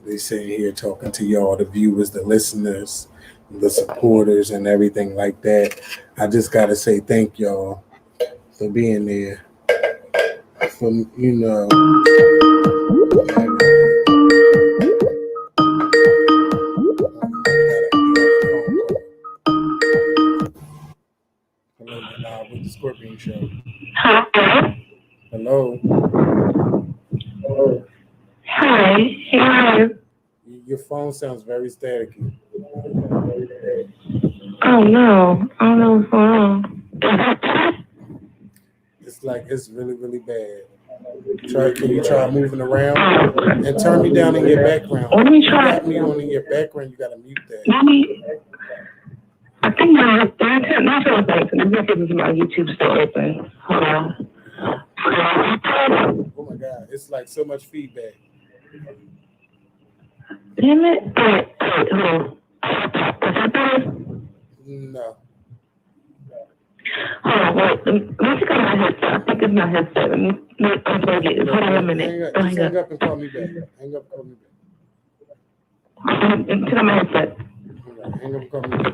They sitting here talking to y'all, the viewers, the listeners, the supporters, and everything like that. I just got to say thank y'all for being there. For, you know. Hello, you're live with the Scorpion Show. Hello. Hi. Hi. Your phone sounds very staticky. Oh no. I don't know what's going on. It's like it's really, really bad. Can you try moving around and turn me down in your background? Let me try. You got me on in your background. You gotta mute that. I think my YouTube still open. Hold on. Oh my God, it's like so much feedback. Damn it. Hold on. No. Hold on, wait. Let me take out my headset. I think it's my headset. Let me unplug it. Hold on a minute. Hang up and call me back. Hang up and call me back. Take out my headset. Hang up and call me back.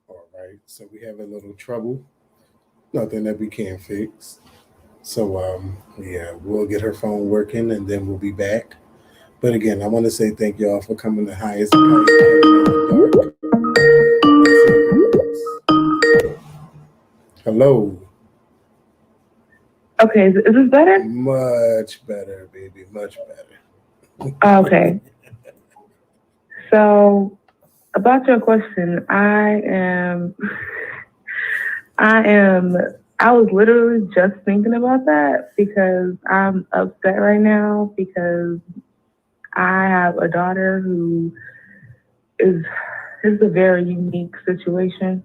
All right, so we have a little trouble. Nothing that we can't fix. So yeah, we'll get her phone working and then we'll be back. But again, I want to say thank y'all for coming to As A Kite. Hello. Okay, is this better? Much better, baby. Much better. Okay. So about your question, I was literally just thinking about that because I'm upset right now because I have a daughter who is a very unique situation.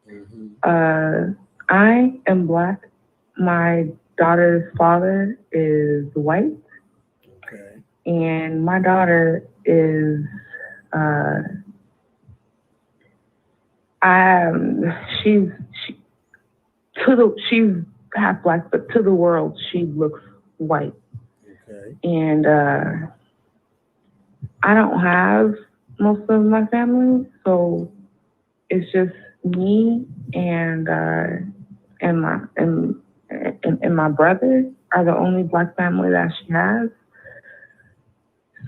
Mm-hmm. I am Black. My daughter's father is white. Okay. And my daughter is she's half Black, but to the world she looks white. Okay. And I don't have most of my family, so it's just me and my brother are the only Black family that she has.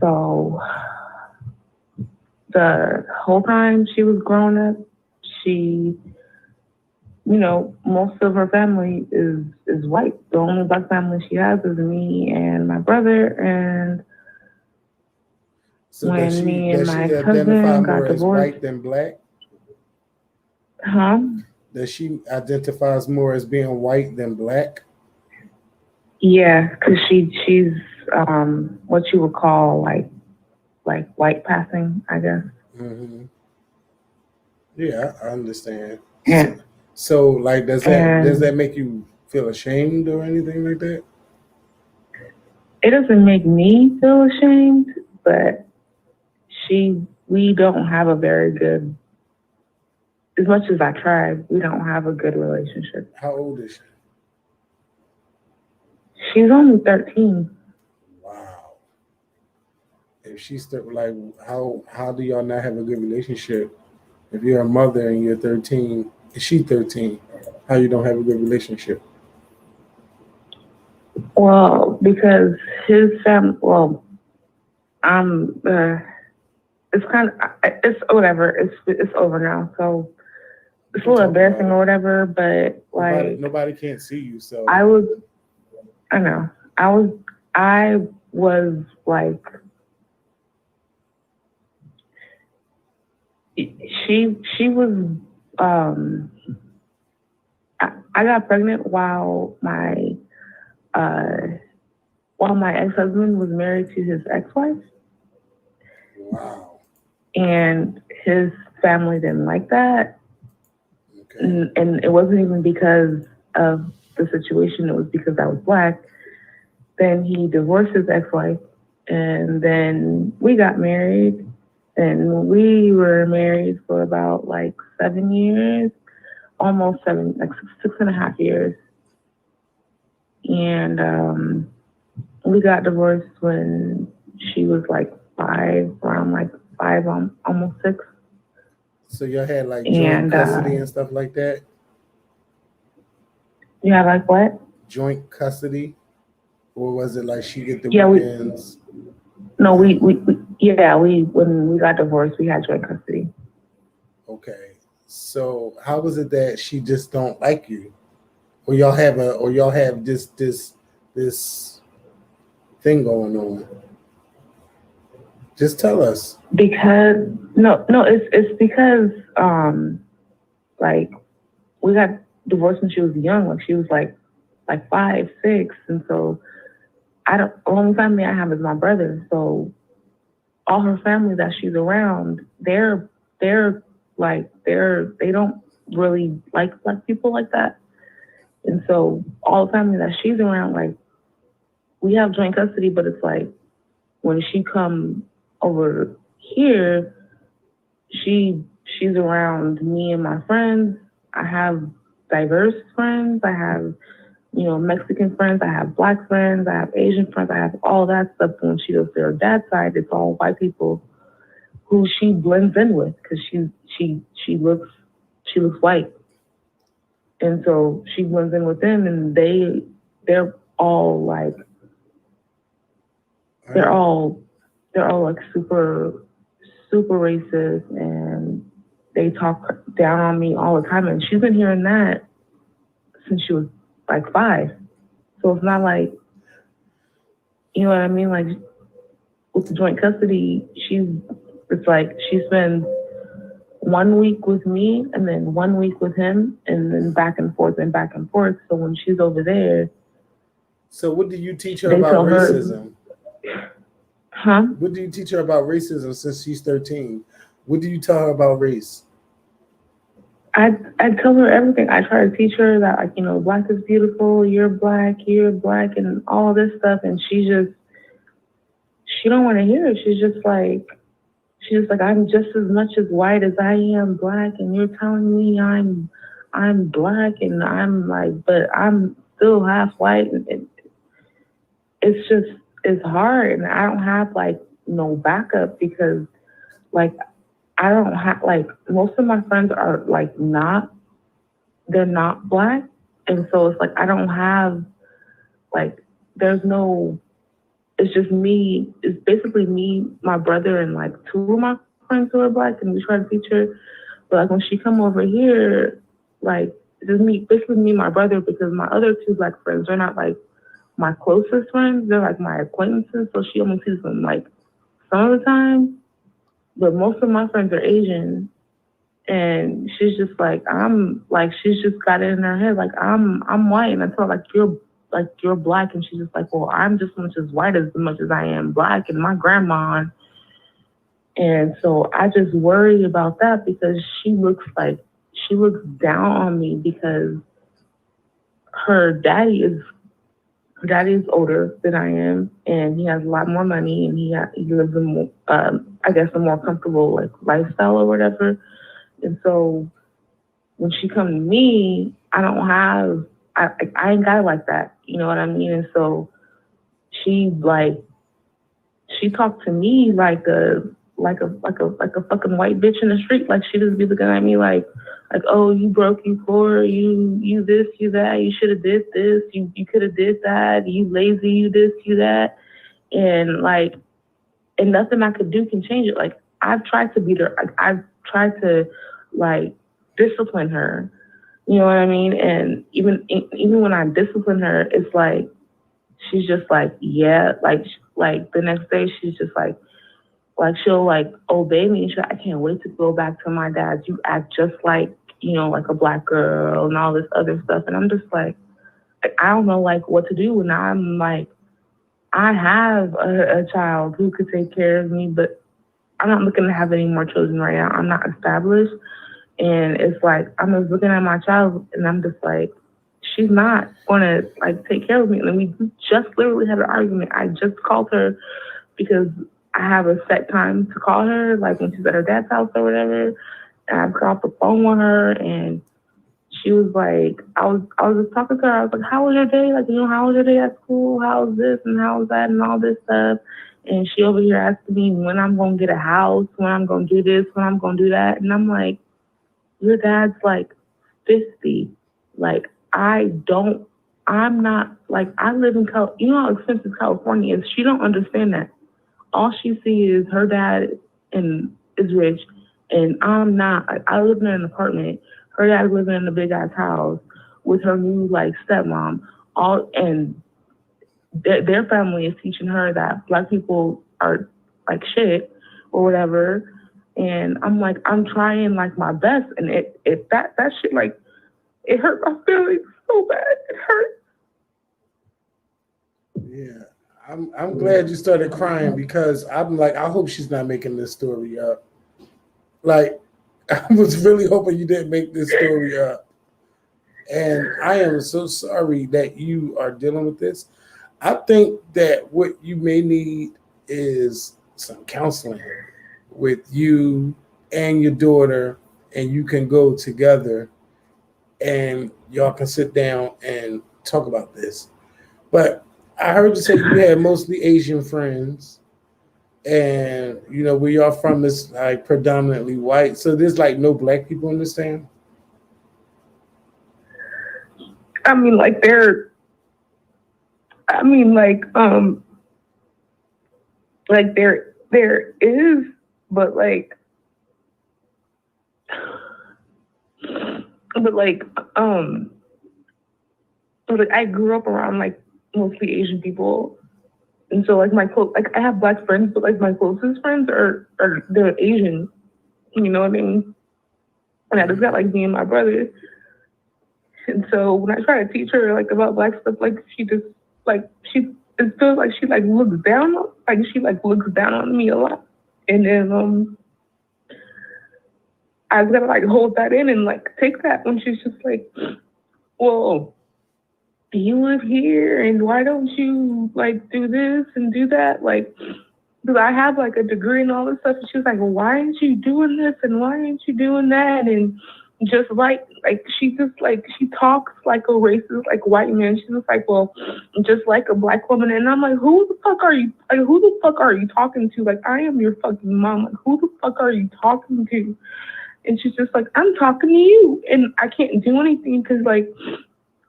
So the whole time she was growing up, she, most of her family is white. The only Black family she has is me and my brother. And so when me and my identify cousin more got as divorced, white than Black? huh? Does she identifies more as being white than Black? Yeah, because she's what you would call like white passing, I guess. Mm-hmm. Yeah, I understand. Yeah. So like, does that make you feel ashamed or anything like that? It doesn't make me feel ashamed, but we don't have a very good, as much as I tried, we don't have a good relationship. How old is she? She's only 13. Wow. If she's like, how do y'all not have a good relationship? If you're a mother and you're 13, is she 13? How you don't have a good relationship? Well, because his family, it's kind of, it's whatever. It's over now, so it's a little embarrassing or whatever. But like, nobody can't see you, so I know. I was like, she was, I got pregnant while my Well, my ex-husband was married to his ex-wife, Wow. and his family didn't like that. Okay. And it wasn't even because of the situation, it was because I was Black. Then he divorced his ex-wife, and then we got married, and we were married for about like 7 years, almost 7, like 6.5 years. And we got divorced when she was like 5, around like 5, almost 6. So y'all had like joint And custody and stuff like that? you had like what? Joint custody? Or was it like she get the Yeah, weekends? No, when we got divorced, we had joint custody. Okay. So how was it that she just don't like you? Or y'all have this thing going on? Just tell us. Because it's because like we got divorced when she was young, like she was like 5, 6, and so the only family I have is my brother. So all her family that she's around, they don't really like Black people like that. And so all the family that she's around, like we have joint custody, but it's like when she come over here, she's around me and my friends. I have diverse friends. I have, Mexican friends. I have Black friends. I have Asian friends. I have all that stuff. When she goes to her dad's side, it's all white people who she blends in with because she looks white, and so she blends in with them, and they're all like they're all like super racist, and they talk down on me all the time, and she's been hearing that since she was like 5. So it's not like, you know what I mean? Like with the joint custody, it's like she spends 1 week with me and then 1 week with him, and then back and forth and back and forth. So when she's over there, so what do you teach her about racism? Huh? What do you teach her about racism since she's 13? What do you tell her about race? I tell her everything. I try to teach her that, like, Black is beautiful, you're Black, and all this stuff. And she don't want to hear it. She's just like, I'm just as much as white as I am Black, and you're telling me I'm Black, and I'm like, but I'm still half white. And it's hard, and I don't have like no backup because like I don't have like most of my friends are like they're not Black, and so it's like I don't have like there's no. It's just me. It's basically me, my brother, and like 2 of my friends who are Black, and we try to teach her. But like when she come over here, like it's just me, basically me, my brother, because my other 2 Black friends, they're not like my closest friends. They're like my acquaintances, so she only sees them like some of the time. But most of my friends are Asian, and she's just like she's just got it in her head like I'm white, and I tell her you're Black, and she's just like, well, I'm just as much as white as much as I am Black, and my grandma. And so I just worry about that because she looks down on me because her daddy is older than I am, and he has a lot more money, and he lives a more, I guess, a more comfortable like lifestyle or whatever. And so when she comes to me, I ain't got it like that. You know what I mean? And so she talked to me like a fucking white bitch in the street. Like she just be looking at me like, oh, you broke, you poor, you this, you that, you should have did this, you could have did that, you lazy, you this, you that. And like, and nothing I could do can change it. Like I've tried to beat her. I've tried to like discipline her. You know what I mean? And even when I discipline her, it's like, she's just like, yeah, like the next day she's just like she'll like obey me. And she's like, I can't wait to go back to my dad. You act just like, like a Black girl and all this other stuff. And I'm just like I don't know like what to do. And I'm like, I have a child who could take care of me, but I'm not looking to have any more children right now. I'm not established. And it's like, I'm just looking at my child and I'm just like, she's not going to like take care of me. And we just literally had an argument. I just called her because I have a set time to call her, like when she's at her dad's house or whatever. And I got off the phone with her and she was like, I was just talking to her. I was like, how was your day? Like, how was your day at school? How was this and how was that and all this stuff? And she over here asking me when I'm going to get a house, when I'm going to do this, when I'm going to do that. And I'm like, your dad's like 50. Like, I'm not, like, I live in, you know how expensive California is? She don't understand that. All she sees is her dad is rich, and I'm not. I live in an apartment. Her dad living in a big ass house with her new like stepmom. And their family is teaching her that Black people are like shit or whatever. And I'm like, I'm trying like my best, and that shit like it hurt my feelings so bad. It hurt. Yeah. I'm glad you started crying because I'm like, I hope she's not making this story up. Like, I was really hoping you didn't make this story up. And I am so sorry that you are dealing with this. I think that what you may need is some counseling with you and your daughter, and you can go together and y'all can sit down and talk about this. But I heard you say you had mostly Asian friends, and where y'all from is like predominantly white. So there's like no Black people in this town. I mean, like there is, but I grew up around like mostly Asian people. And so like I have Black friends, but like my closest friends are they're Asian. You know what I mean? And I just got like me and my brother. And so when I try to teach her like about Black stuff, like she just like it feels like she like looks down on me a lot. And then I was gonna like hold that in and like take that when she's just like, well, you live here and why don't you like do this and do that? Like, because I have like a degree and all this stuff. And she was like, well, why aren't you doing this and why aren't you doing that? And just like she talks like a racist like white man. She's just like, well, just like a Black woman. And I'm like, who the fuck are you talking to? Like, I am your fucking mom. Like, who the fuck are you talking to? And she's just like, I'm talking to you, and I can't do anything because like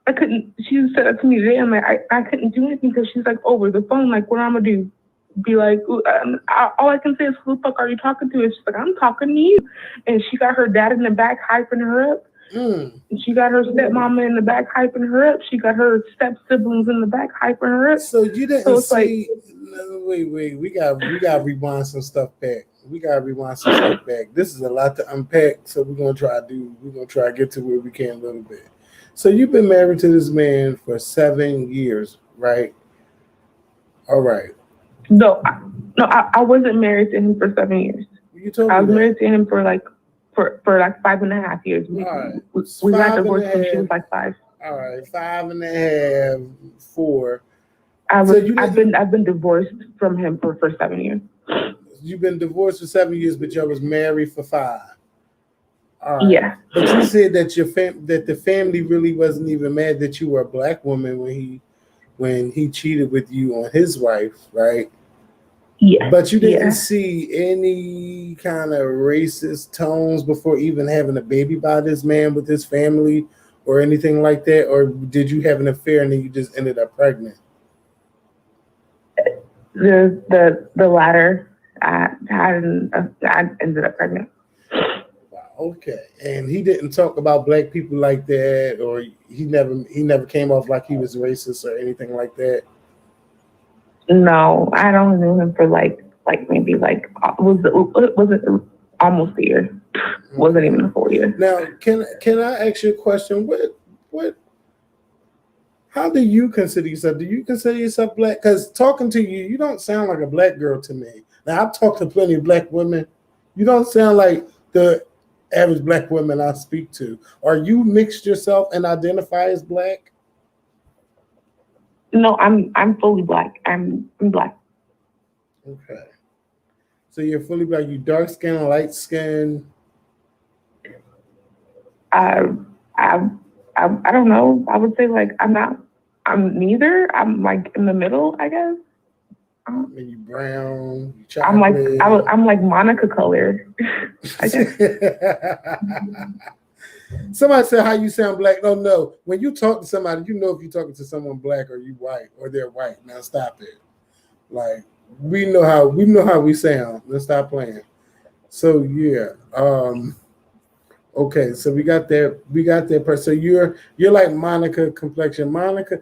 I couldn't. She said that to me today. I'm like, I couldn't do anything because she's like over the phone. Like, what I'm gonna do? Be like, all I can say is, who the fuck are you talking to? And she's like, I'm talking to you. And she got her dad in the back hyping her up. And she got her stepmama in the back hyping her up. She got her step siblings in the back hyping her up. So you didn't see? Wait. We got rewind some stuff back. This is a lot to unpack. So we're gonna try to get to where we can a little bit. So you've been married to this man for 7 years, right? All right. No, I wasn't married to him for 7 years. You told me I was married to him for like 5.5 years. All right. We got divorced when she was like 5. All right, 5.5, 4. I've been divorced from him for 7 years. You've been divorced for 7 years, but you was married for 5. All right. Yeah. But you said that that the family really wasn't even mad that you were a Black woman when he cheated with you on his wife, right? Yeah. But you didn't see any kind of racist tones before even having a baby by this man with his family or anything like that? Or did you have an affair and then you just ended up pregnant? The latter. I ended up pregnant. Wow, okay. And he didn't talk about Black people like that, or he never came off like he was racist or anything like that? No, I don't know him for maybe was it almost a year. Wasn't even a full year. Now, can I ask you a question? What How do you consider yourself? Do you consider yourself black? Because talking to you, you don't sound like a black girl to me. Now, I've talked to plenty of black women. You don't sound like the average black woman I speak to. Are you mixed yourself and identify as black? No, I'm fully black. I'm black. Okay. So you're fully black. You dark skin, light skin. I don't know. I would say like I'm neither. I'm like in the middle, I guess. You brown, you chocolate. I'm like Monica color. I guess. Somebody said how you sound black. No. When you talk to somebody, you know if you're talking to someone black or you white or they're white. Now stop it. Like we know how we sound. Let's stop playing. So yeah. Okay, so we got that person. So you're like Monica complexion. Monica,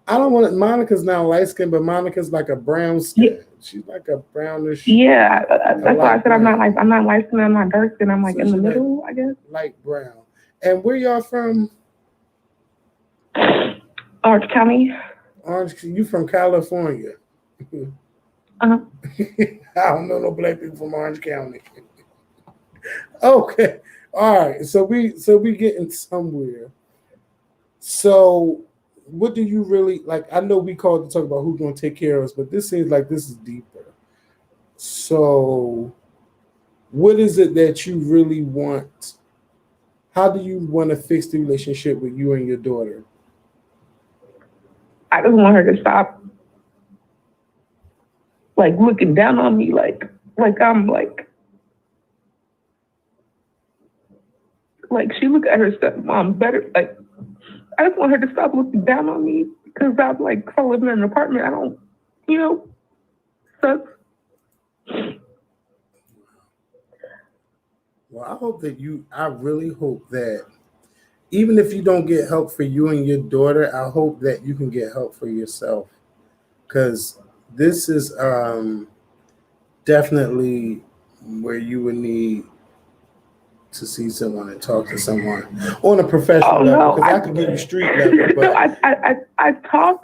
I don't want it. Monica's now light skin, but Monica's like a brown skin. Yeah. She's like a brownish. Yeah, that's why I said brown. I'm not light skin, I'm not dark skin. I'm like in the middle, I guess. Light brown. And where y'all from? Orange County. You from California? Uh-huh. I don't know no black people from Orange County. Okay. All right, so we getting somewhere. So, what do you really like? I know we called to talk about who's going to take care of us, but this seems like this is deeper. So, what is it that you really want? How do you want to fix the relationship with you and your daughter? I just want her to stop, like looking down on me, like I'm like she look at her stepmom better. Like I just want her to stop looking down on me because I'm like I live in an apartment. I don't, sucks. Well, I really hope that even if you don't get help for you and your daughter, I hope that you can get help for yourself. Because this is definitely where you would need to see someone and talk to someone on a professional level. Because I can give you street level. But I talk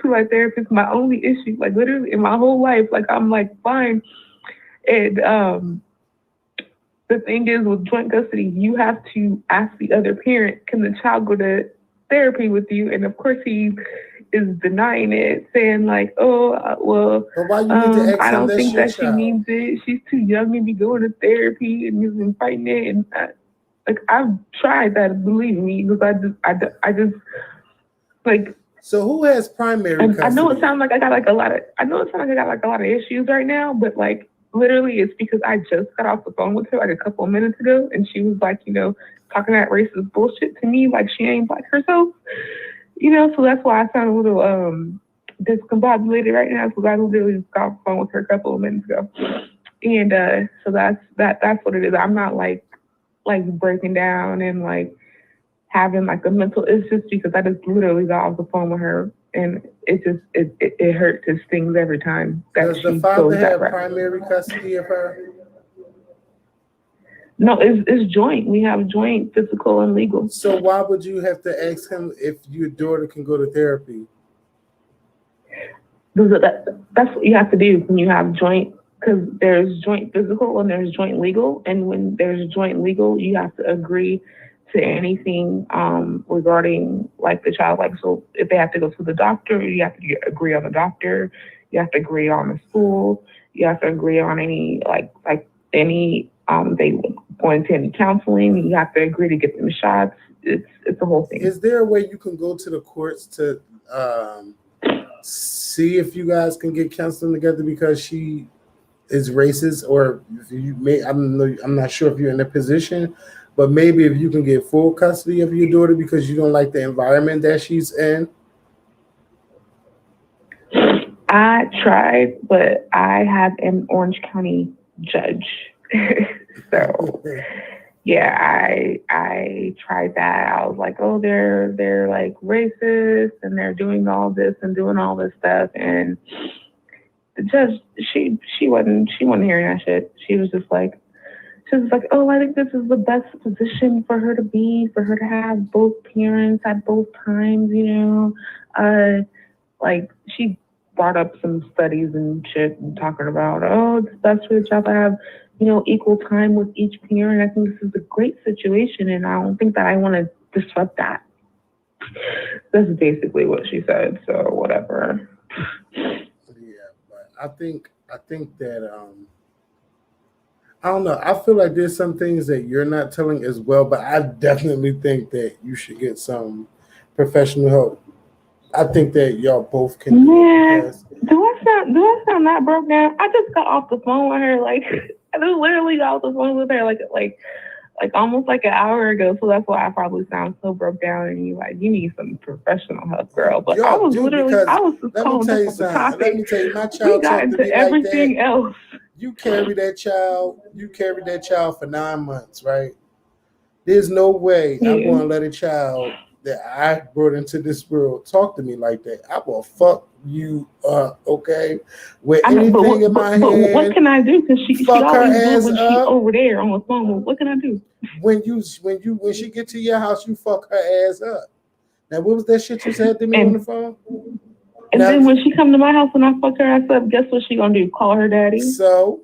to my therapist. My only issue, like literally in my whole life, like I'm like fine. And the thing is, with joint custody, you have to ask the other parent, can the child go to therapy with you? And of course, he is denying it, saying like, well, why you need to ask I don't think that child? She needs it. She's too young to be going to therapy, and he's been fighting it. And I've tried that, believe me, because I just like. So who has primary custody? I know it sounds like I got a lot of issues right now, but like. Literally, it's because I just got off the phone with her like a couple of minutes ago, and she was like, talking that racist bullshit to me, like she ain't black herself, So that's why I sound a little discombobulated right now, because I literally just got off the phone with her a couple of minutes ago, and so that's what it is. I'm not like breaking down and like having like a mental. It's just because I just literally got off the phone with her. And it hurts, it stings every time. Does the father have primary custody of her? No, it's joint. We have joint physical and legal. So why would you have to ask him if your daughter can go to therapy? That's what you have to do when you have joint, because there's joint physical and there's joint legal. And when there's joint legal, you have to agree to anything regarding like the child. Like, so if they have to go to the doctor, you have to agree on the doctor. You have to agree on the school. You have to agree on any any they going to any counseling. You have to agree to get them shots. It's a whole thing. Is there a way you can go to the courts to see if you guys can get counseling together because she is racist, or if you may? I'm not sure if you're in a position. But maybe if you can get full custody of your daughter because you don't like the environment that she's in. I tried, but I have an Orange County judge. So yeah, I tried that. I was like, oh, they're like racist and they're doing all this and doing all this stuff. And the judge, she wasn't hearing that shit. She was just like, she was like, oh, I think this is the best position for her to be, for her to have both parents at both times, you know. Like, she brought up some studies and shit and talking about, oh, it's best for the child to have, you know, equal time with each parent. I think this is a great situation, and I don't think that I want to disrupt that. That's basically what she said, so whatever. Yeah, but I think that I don't know. I feel like there's some things that you're not telling as well, but I definitely think that you should get some professional help. I think that y'all both can do it because Do I sound that broke down? I just got off the phone with her, like I just literally got off the phone with her like almost like an hour ago, so that's why I probably sound so broke down and you need some professional help, girl. But I was just calling let me tell you up the something. topic. Let me tell you, my We child got talked to into me everything like that. else. You carry that child for 9 months, right? There's no way I'm going to let a child that I brought into this world talk to me like that. I will fuck you up, okay? With anything in my hand. But what can I do? Because she fuck her always do ass when she's up. over there on the phone. What can I do? When she get to your house, you fuck her ass up. Now, what was that shit you said to me on the phone? And then when she come to my house and I fuck her ass up, guess what she gonna do? Call her daddy. So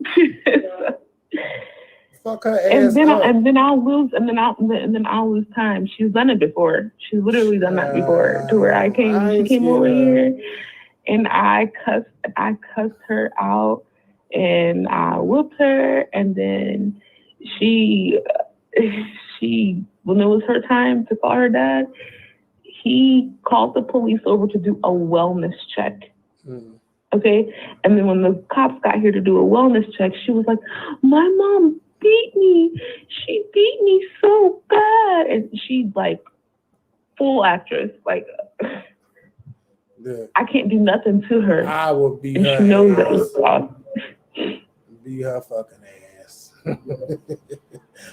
fuck her ass up. And then I'll lose time. She's done it before. She's literally done that before. To where she came over here and I cussed her out and I whooped her, and then she when it was her time to call her dad, he called the police over to do a wellness check. Okay? And then when the cops got here to do a wellness check, she was like, my mom beat me. She beat me so bad. And she's like, full actress. Like, I can't do nothing to her. I will beat her. And she knows that it's off. Beat her fucking ass.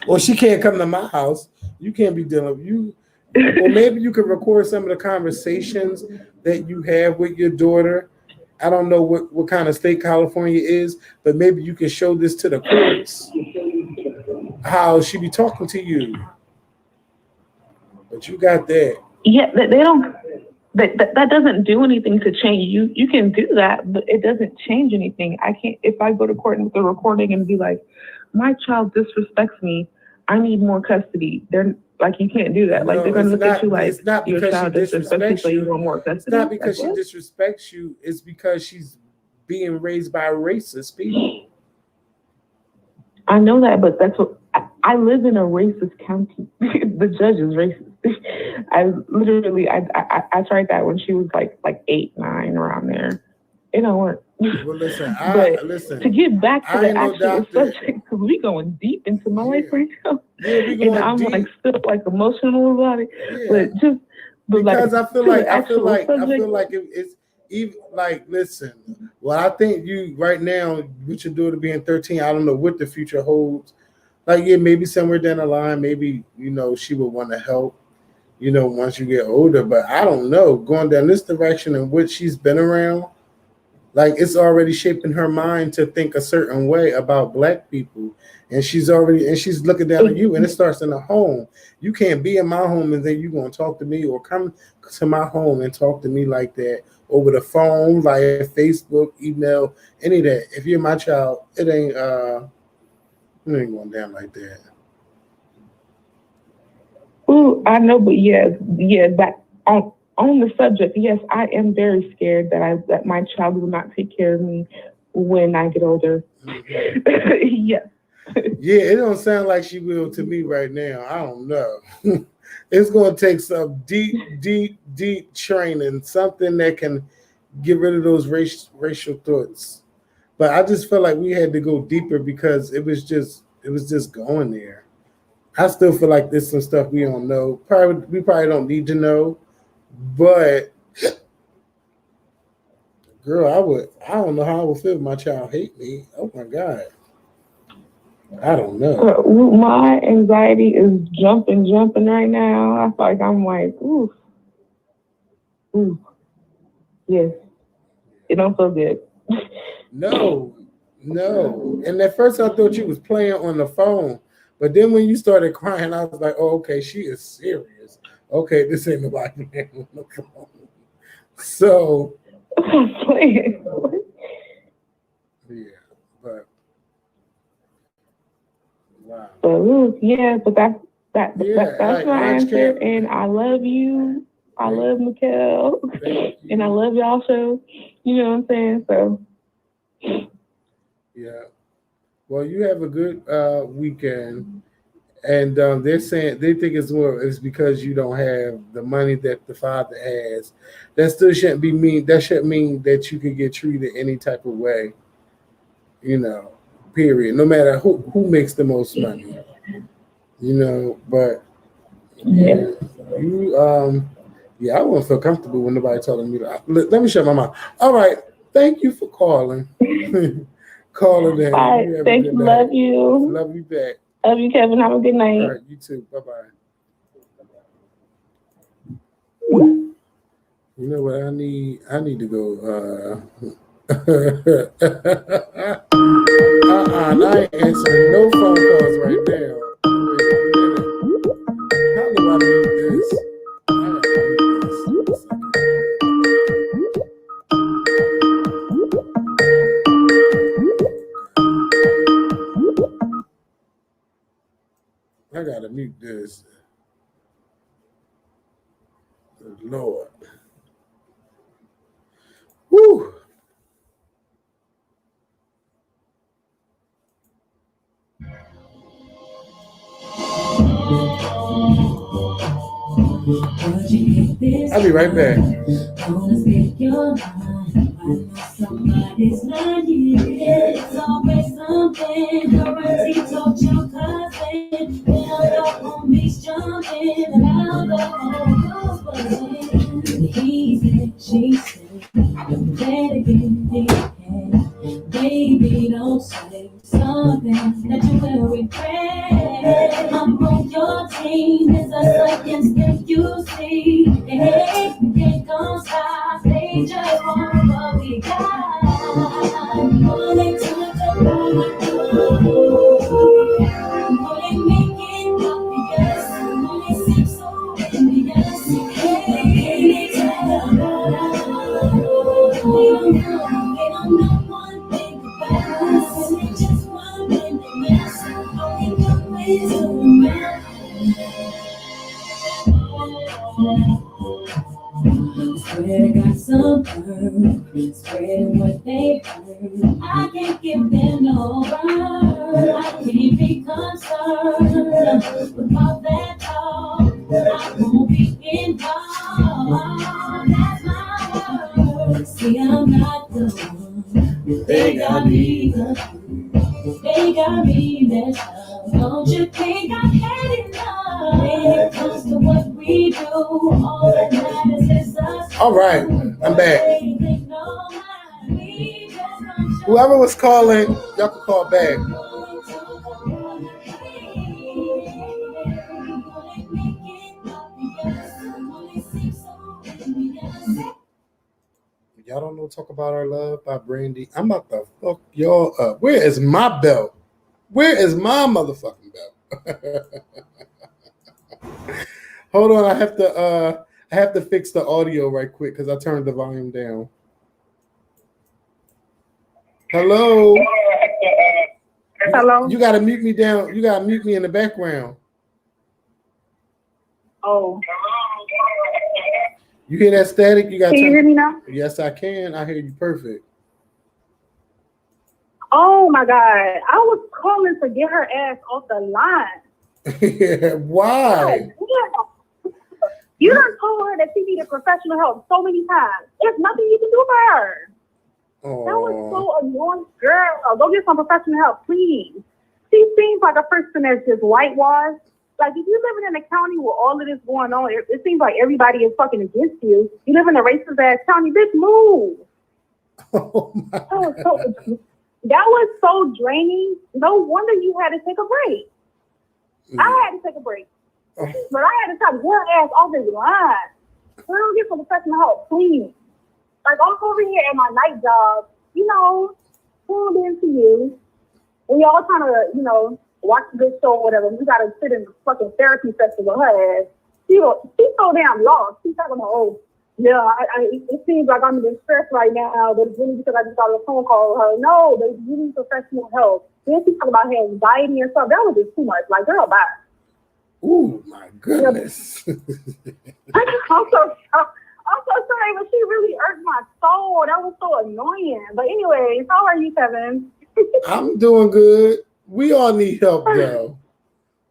Well, she can't come to my house. You can't be dealing with you. Or maybe you could record some of the conversations that you have with your daughter. I don't know what kind of state California is, but maybe you can show this to the courts, how she be talking to you. But you got that. Yeah, they don't. That doesn't do anything to change. You can do that, but it doesn't change anything. I can't. If I go to court with the recording and be like, my child disrespects me, I need more custody. They're like, you can't do that. Like, they're gonna look at you like your child disrespects you, so you want more custody. It's not because she disrespects you. It's because she's being raised by racist people. I know that, but that's what I live in, a racist county. The judge is racist. I tried that when she was like 8, 9, around there. It don't work. Well, listen, to get back to the actual subject, because we going deep into my life right now, and I'm deep. Like still like emotional about it. Yeah. But because I feel like it's even like, listen. Well, I think you right now with your daughter being 13, I don't know what the future holds. Like, yeah, maybe somewhere down the line, maybe she would want to help. Once you get older, but I don't know. Going down this direction in which she's been around. Like, it's already shaping her mind to think a certain way about Black people. And she's looking down at you, and it starts in the home. You can't be in my home and then you're going to talk to me, or come to my home and talk to me like that over the phone, via Facebook, email, any of that. If you're my child, it ain't going down like that. Ooh, I know, but that on the subject, yes, I am very scared that my child will not take care of me when I get older. Mm-hmm. Yes. Yeah, it don't sound like she will to me right now. I don't know. It's going to take some deep training, something that can get rid of those racial thoughts. But I just felt like we had to go deeper because it was just going there. I still feel like there's some stuff we don't know. We probably don't need to know. But girl, I don't know how I would feel if my child hate me. Oh my God. I don't know. My anxiety is jumping right now. I feel like I'm like, ooh. Yes. It don't feel good. No. No. And at first I thought you was playing on the phone. But then when you started crying, I was like, oh, okay, she is serious. Okay, this ain't nobody playing on the phone. So, Playing. yeah, but wow. Yeah, but that's Yeah, my Orange answer. Camp. And I love you. I love Mikkel. And I love y'all show. You know what I'm saying? So Yeah. Well, you have a good weekend. And they're saying they think it's because you don't have the money that the father has. That still shouldn't be mean. That shouldn't mean that you can get treated any type of way. You know, period. No matter who makes the most money. You know, but yeah, you yeah, I wouldn't feel comfortable when nobody telling me that. Let me shut my mouth. All right, thank you for calling. Calling in. all right, You have thank a good you, night. love you. Love you back. Love you, Kevin. Have a good night. All right, you too. Bye bye. You know what I need? I need to go. I ain't answering no phone calls right now. Wait a minute. How do I mute this? I gotta mute this. I gotta mute this. Good Lord. Woo! I'll be right back. Somebody's not here. It's always something. Currency told your cousin. Now your homies jumping around the whole buzzing. He said, she said, don't let it get ahead. Baby, don't say something that you will regret. I'm on your team. It's us against them, you see. Hey, we can't come stop. They just want what we got. All they talk about all they make it obvious. All they seem so envious. Hey, they talk about they don't know one thing about us. They just want in the mess. All they know is to mess. Swear I got some nerve, spreading what they heard. I can't give them no burn. I can't be concerned with all that talk. I won't be involved. That's my word. See, I'm not the one. They got me confused. They got me messed up. Don't you think I've had enough? When it comes to what we do, all that matters is us. All right, I'm back. Whoever was calling, y'all can call back. Y'all don't know Talk About Our Love by Brandy. I'm about to fuck y'all up. Where is my belt? Where is my motherfucking belt? Hold on, I have to fix the audio right quick because I turned the volume down. Hello? Hello? You gotta mute me down. You gotta mute me in the background. Oh. You hear that static? You gotta Can you hear me now? Yes, I can. I hear you perfect. Oh my God. I was calling to get her ass off the line. Yeah, why? God, you done told her that she needed professional help so many times. There's nothing you can do for her. Oh. That was so annoying. Girl, go get some professional help, please. She seems like a person that's just whitewashed. Like, if you're living in a county where all of this going on, it seems like everybody is fucking against you. You live in a racist-ass county, bitch, move. Oh my That was so draining. No wonder you had to take a break. I had to take a break. But I had to stop your ass off this line. Girl, get some professional help, please. Like, I'm over here at my night job, you know, tuned into you. We all trying to, you know, watch a good show or whatever. We got to sit in the fucking therapy session with her ass. She's so damn lost. She's talking about, oh, yeah, it seems like I'm in distress right now, but it's really because I just got a phone call with her. No, you need professional help. Then she talking about her anxiety and stuff. That was just too much. Like, girl, bye. Ooh, my goodness. I'm so sorry, but she really irked my soul. That was so annoying. But anyways, how are you, Kevin? I'm doing good. We all need help, though.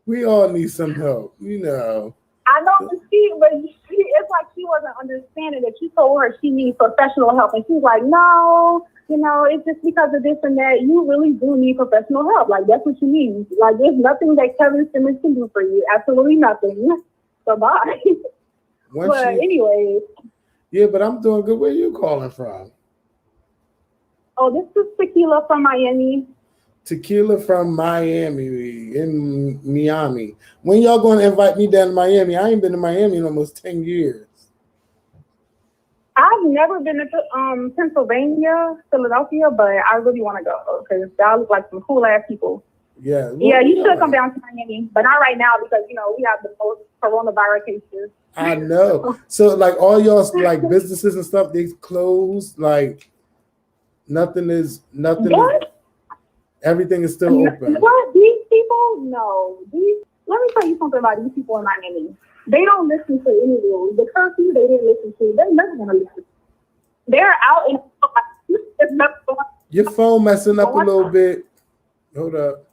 We all need some help, you know. I know, but it's like she wasn't understanding that you told her she needs professional help. And she's like, no, you know, it's just because of this and that. You really do need professional help. Like, that's what you need. Like, there's nothing that Kevin Simmons can do for you. Absolutely nothing. So bye. Anyway. Yeah, but I'm doing good. Where you calling from? Oh, this is Tequila from Miami. Tequila from Miami, in Miami. When y'all going to invite me down to Miami? I ain't been to Miami in almost 10 years. I've never been to Pennsylvania, Philadelphia, but I really want to go because y'all look like some cool ass people. Yeah. Well, yeah, you should come down to Miami, but not right now because, you know, we have the most coronavirus cases. I know. So, like, all y'all's, like, businesses and stuff, they closed. Like, nothing is. Everything is still open. What? These people? No. Let me tell you something about these people in Miami. They don't listen to any rules. The curfew, they didn't listen to. They're never going to listen. They're out in. Your phone messing up a little bit. Hold up.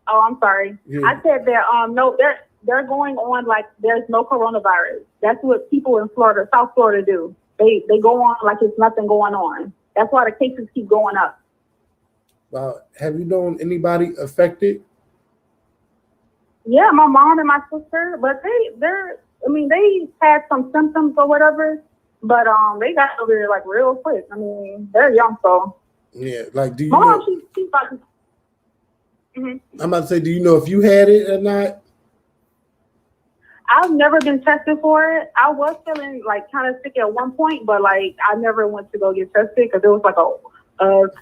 Oh, I'm sorry. Yeah. I said no, they're going on like there's no coronavirus. That's what people in Florida, South Florida do. They go on like it's nothing going on. That's why the cases keep going up. Have you known anybody affected? Yeah, my mom and my sister, but they had some symptoms or whatever, but they got over there like real quick. I mean, they're young, so yeah. Like, do you? Mom, she's about to. Mm-hmm. I'm about to say, do you know if you had it or not? I've never been tested for it. I was feeling like kind of sick at one point, but like I never went to go get tested because it was like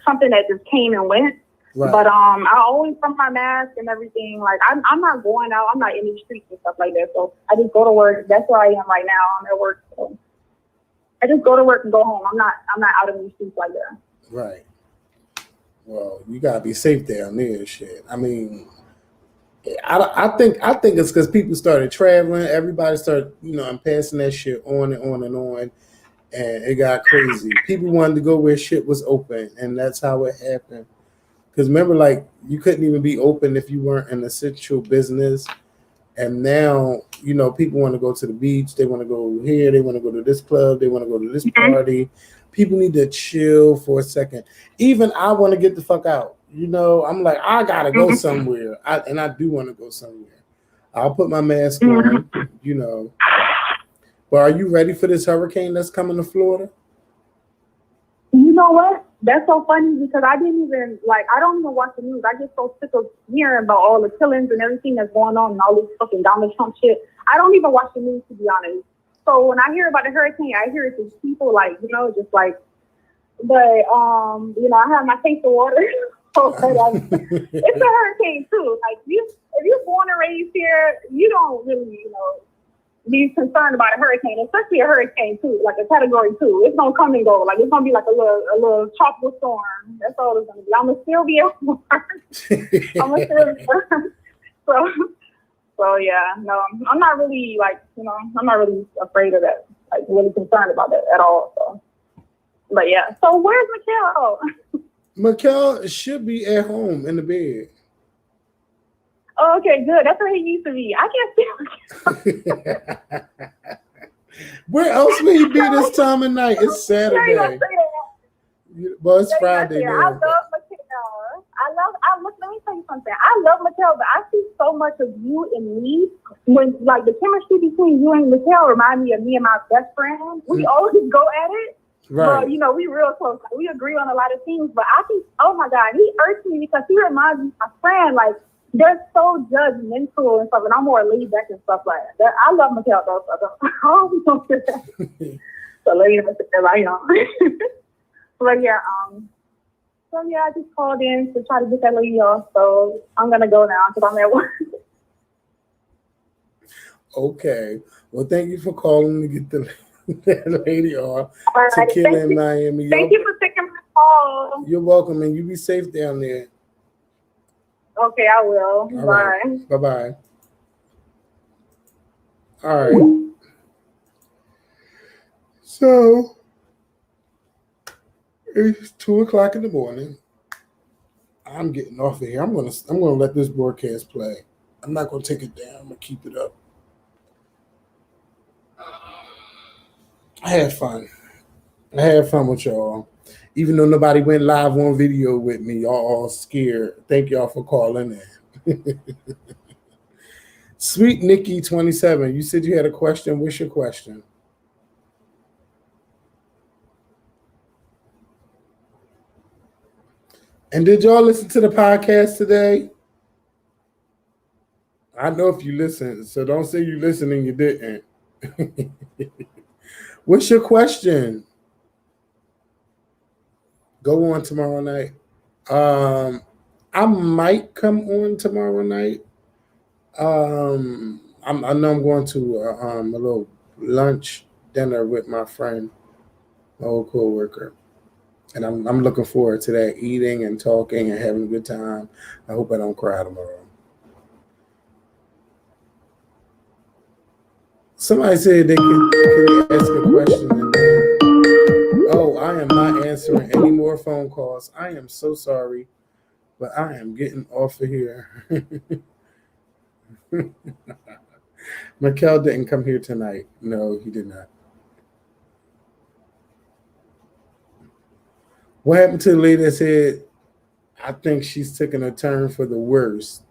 something that just came and went. Right. But I always wear my mask and everything. Like I'm not going out. I'm not in the streets and stuff like that. So I just go to work. That's where I am right now. I'm at work. So I just go to work and go home. I'm not out in the streets like that. Right. Well, you gotta be safe down there and shit. I mean, I think it's because people started traveling. Everybody started, and passing that shit on and on and on. And it got crazy. People wanted to go where shit was open, and that's how it happened. Because remember, like, you couldn't even be open if you weren't an essential business. And now, people want to go to the beach. They want to go here. They want to go to this club. They want to go to this party. People need to chill for a second. Even I want to get the fuck out. I'm like, I got to go somewhere. And I do want to go somewhere. I'll put my mask on, But are you ready for this hurricane that's coming to Florida? You know what? That's so funny because I don't even watch the news. I get so sick of hearing about all the killings and everything that's going on and all this fucking Donald Trump shit. I don't even watch the news, to be honest. So when I hear about the hurricane, I hear it through people just like, but, I have my taste of water. So it's a hurricane too. Like if you're born and raised here, you don't really, be concerned about a hurricane, especially a hurricane too, like a category 2. It's gonna come and go. Like it's gonna be like a little tropical storm. That's all it's gonna be. I'm gonna still be at work. I'm gonna still be So yeah, no, I'm not really I'm not really afraid of that. Like really concerned about that at all. So, but yeah. So where's Mikhail? Mikhail should be at home in the bed. Oh, okay, good. That's where he used to be. I can't see him. Where else will he be this time of night? It's Saturday. Well, it's Friday now. I love Mikhail. Let me tell you something. I love Mikhail, but I see so much of you and me. When like the chemistry between you and Mikhail remind me of me and my best friend. We always go at it. Right. But, we real close. Like, we agree on a lot of things. But I think, oh my God, he irks me because he reminds me of my friend. Like, they're so judgmental and stuff, and I'm more laid back and stuff like that. I love Mikhail though, so I always don't get that. So let me know. But yeah, So yeah, I just called in to try to get that lady off. So I'm gonna go now because I'm at work. Okay. Well, thank you for calling to get that lady off. All right, Tequila in Miami. thank you for taking my call. You're welcome, and you be safe down there. Okay, I will. All Bye. right. Bye-bye. All right. So it's 2:00 in the morning. I'm getting off of here. I'm gonna let this broadcast play. I'm not gonna take it down. I'm gonna keep it up. I had fun. I had fun with y'all. Even though nobody went live on video with me, y'all all scared. Thank y'all for calling in. Sweet Nikki 27, you said you had a question. What's your question? And did y'all listen to the podcast today? I know if you listened, so don't say you listened and you didn't. What's your question? Go on tomorrow night. I might come on tomorrow night. I know I'm going to a little lunch dinner with my friend, my old coworker, and I'm looking forward to that, eating and talking and having a good time. I hope I don't cry tomorrow. Somebody said they can ask a question. Oh, I am not answering any more phone calls. I am so sorry, but I am getting off of here. Mikkel didn't come here tonight. No, he did not. What happened to the lady that said, I think she's taking a turn for the worst?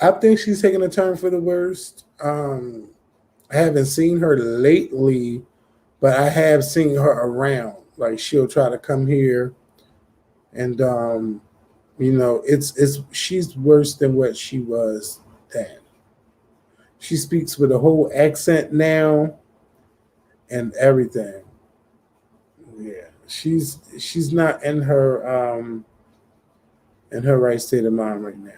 I think she's taking a turn for the worst. I haven't seen her lately, but I have seen her around. Like she'll try to come here, and she's worse than what she was then. She speaks with a whole accent now, and everything. Yeah, she's not in her right state of mind right now.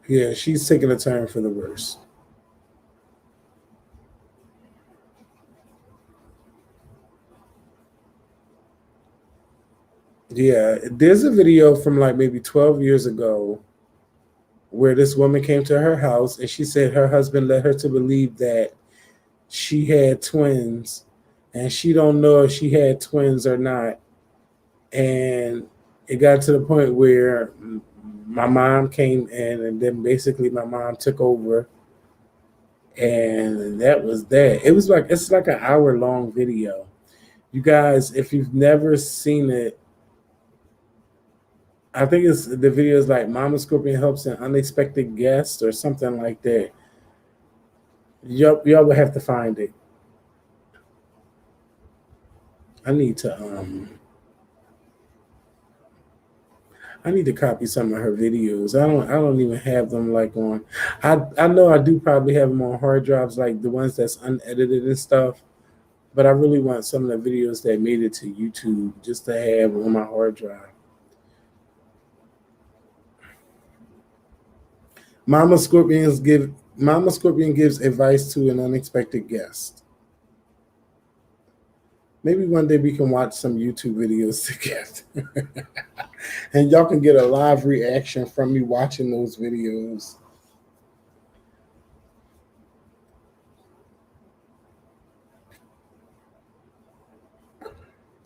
Yeah, she's taking a turn for the worse. Yeah, there's a video from like maybe 12 years ago where this woman came to her house and she said her husband led her to believe that she had twins, and she don't know if she had twins or not. And it got to the point where my mom came in, and then basically my mom took over, and that was that. It's like an hour-long video. You guys, if you've never seen it, I think the video is like Mama Scorpion helps an unexpected guest or something like that. Y'all will have to find it. I need to copy some of her videos. I don't even have them like on. I know I do probably have them on hard drives, like the ones that's unedited and stuff. But I really want some of the videos that made it to YouTube just to have on my hard drive. Mama Scorpion gives advice to an unexpected guest. Maybe one day we can watch some YouTube videos together. And y'all can get a live reaction from me watching those videos.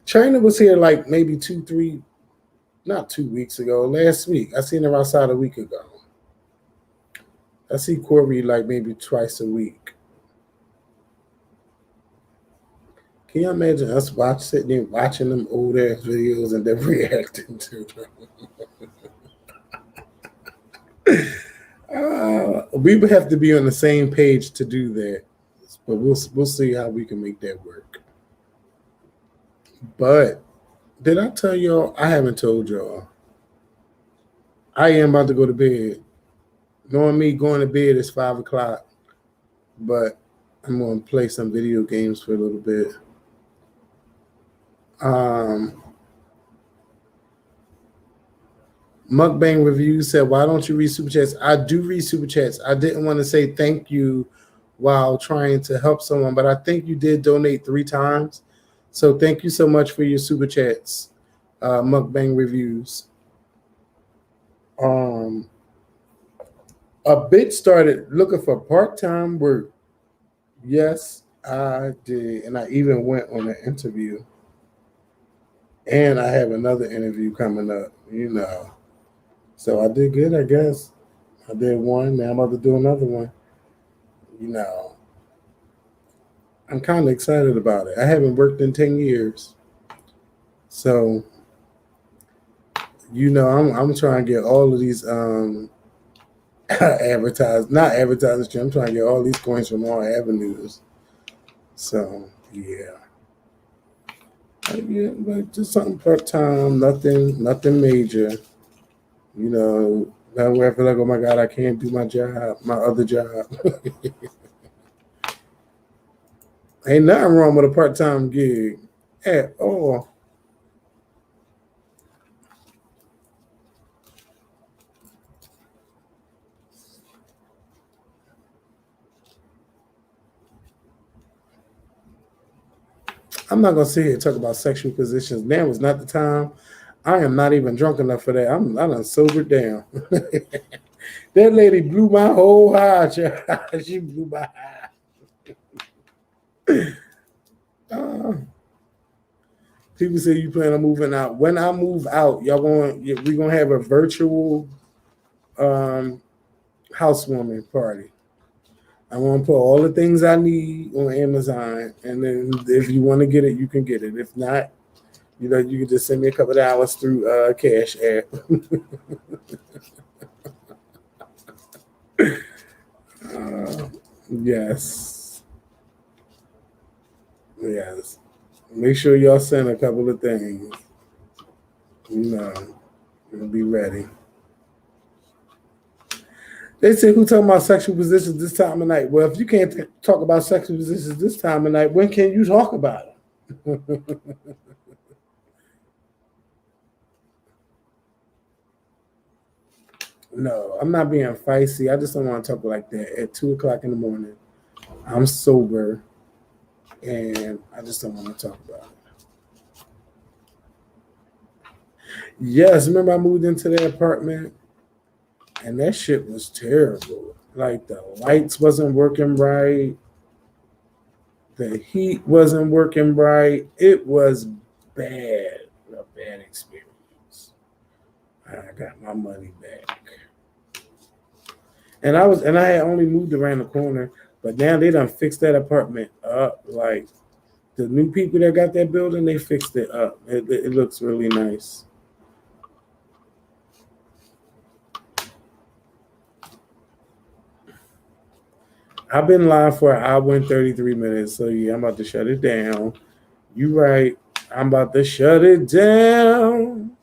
China was here like maybe not 2 weeks ago, last week. I seen her outside a week ago. I see Corey like maybe twice a week. Can you imagine us sitting there watching them old ass videos and then reacting to them? We would have to be on the same page to do that, but we'll see how we can make that work. But did I tell y'all? I haven't told y'all. I am about to go to bed. Knowing me, going to bed is 5 o'clock, but I'm going to play some video games for a little bit. Mukbang Review said, why don't you read Super Chats? I do read Super Chats. I didn't want to say thank you while trying to help someone, but I think you did donate 3 times. So thank you so much for your Super Chats, Mukbang Reviews. A bit started looking for part-time work. Yes, I did. And I even went on an interview. And I have another interview coming up, So I did good, I guess. I did one. Now I'm about to do another one. I'm kind of excited about it. I haven't worked in 10 years. So, I'm trying to get all of these not advertising. I'm trying to get all these coins from all avenues. So, yeah. Yeah, but just something part-time, nothing major. That way I feel like, oh my God, I can't do my other job. Ain't nothing wrong with a part-time gig at all. I'm not gonna sit here and talk about sexual positions. Now was not the time. I am not even drunk enough for that. I done sobered down. That lady blew my whole high. She blew my high. People say you plan on moving out. When I move out, we're gonna have a virtual housewarming party. I want to put all the things I need on Amazon, and then if you want to get it, you can get it. If not, you can just send me a couple of hours through Cash App. Yes. Make sure y'all send a couple of things. You'll be ready. They say, who talking about sexual positions this time of night? Well, if you can't talk about sexual positions this time of night, when can you talk about it? No, I'm not being feisty. I just don't want to talk like that at 2 o'clock in the morning. I'm sober, and I just don't want to talk about it. Yes, remember I moved into that apartment, and that shit was terrible. Like, the lights wasn't working right. The heat wasn't working right. It was bad. A bad experience. I got my money back. And I had only moved around the corner, but now they done fixed that apartment up. Like, the new people that got that building, they fixed it up. It looks really nice. I've been live for an hour and 33 minutes, so yeah, I'm about to shut it down. You right. I'm about to shut it down.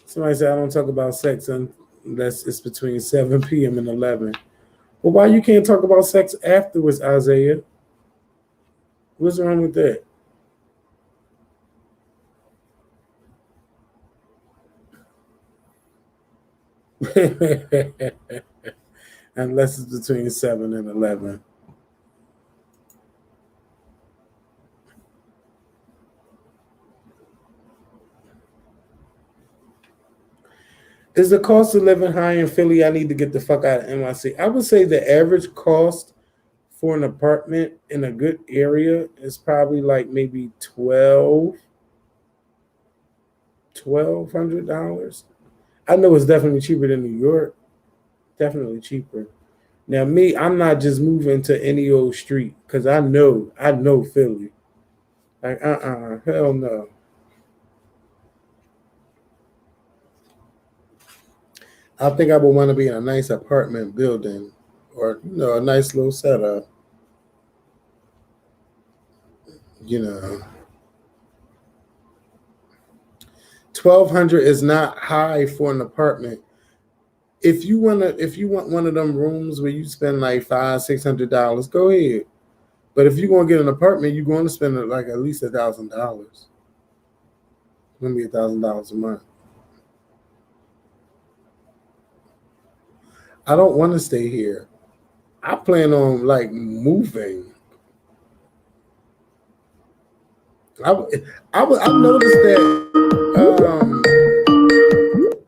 Somebody said I don't talk about sex unless it's between 7 p.m. and 11. Well, why you can't talk about sex afterwards, Isaiah? What's wrong with that? Unless it's between 7 and 11. Is the cost of living high in Philly? I need to get the fuck out of NYC. I would say the average cost for an apartment in a good area is probably like maybe $1,200. I know it's definitely cheaper than New York. Definitely cheaper. Now, me, I'm not just moving to any old street because I know Philly. Like, hell no. I think I would want to be in a nice apartment building or, a nice little setup. $1,200 is not high for an apartment. if you want one of them rooms where you spend like $500-$600, go ahead. But if you're gonna get an apartment, you're going to spend like at least $1,000. It's gonna be $1,000 a month. I don't want to stay here. I plan on like moving. I've noticed that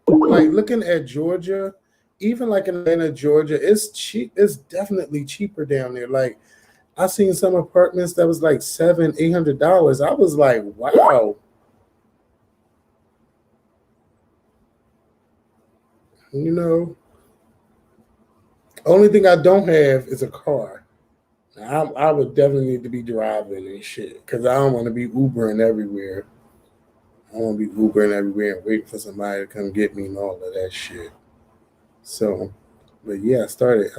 like looking at Georgia, even like in Atlanta, Georgia, it's cheap. It's definitely cheaper down there. Like I seen some apartments that was like $700-$800. I was like, wow. You know, only thing I don't have is a car. I would definitely need to be driving and shit because I don't want to be Ubering everywhere. I want to be Ubering everywhere and wait for somebody to come get me and all of that shit. So, but yeah, I started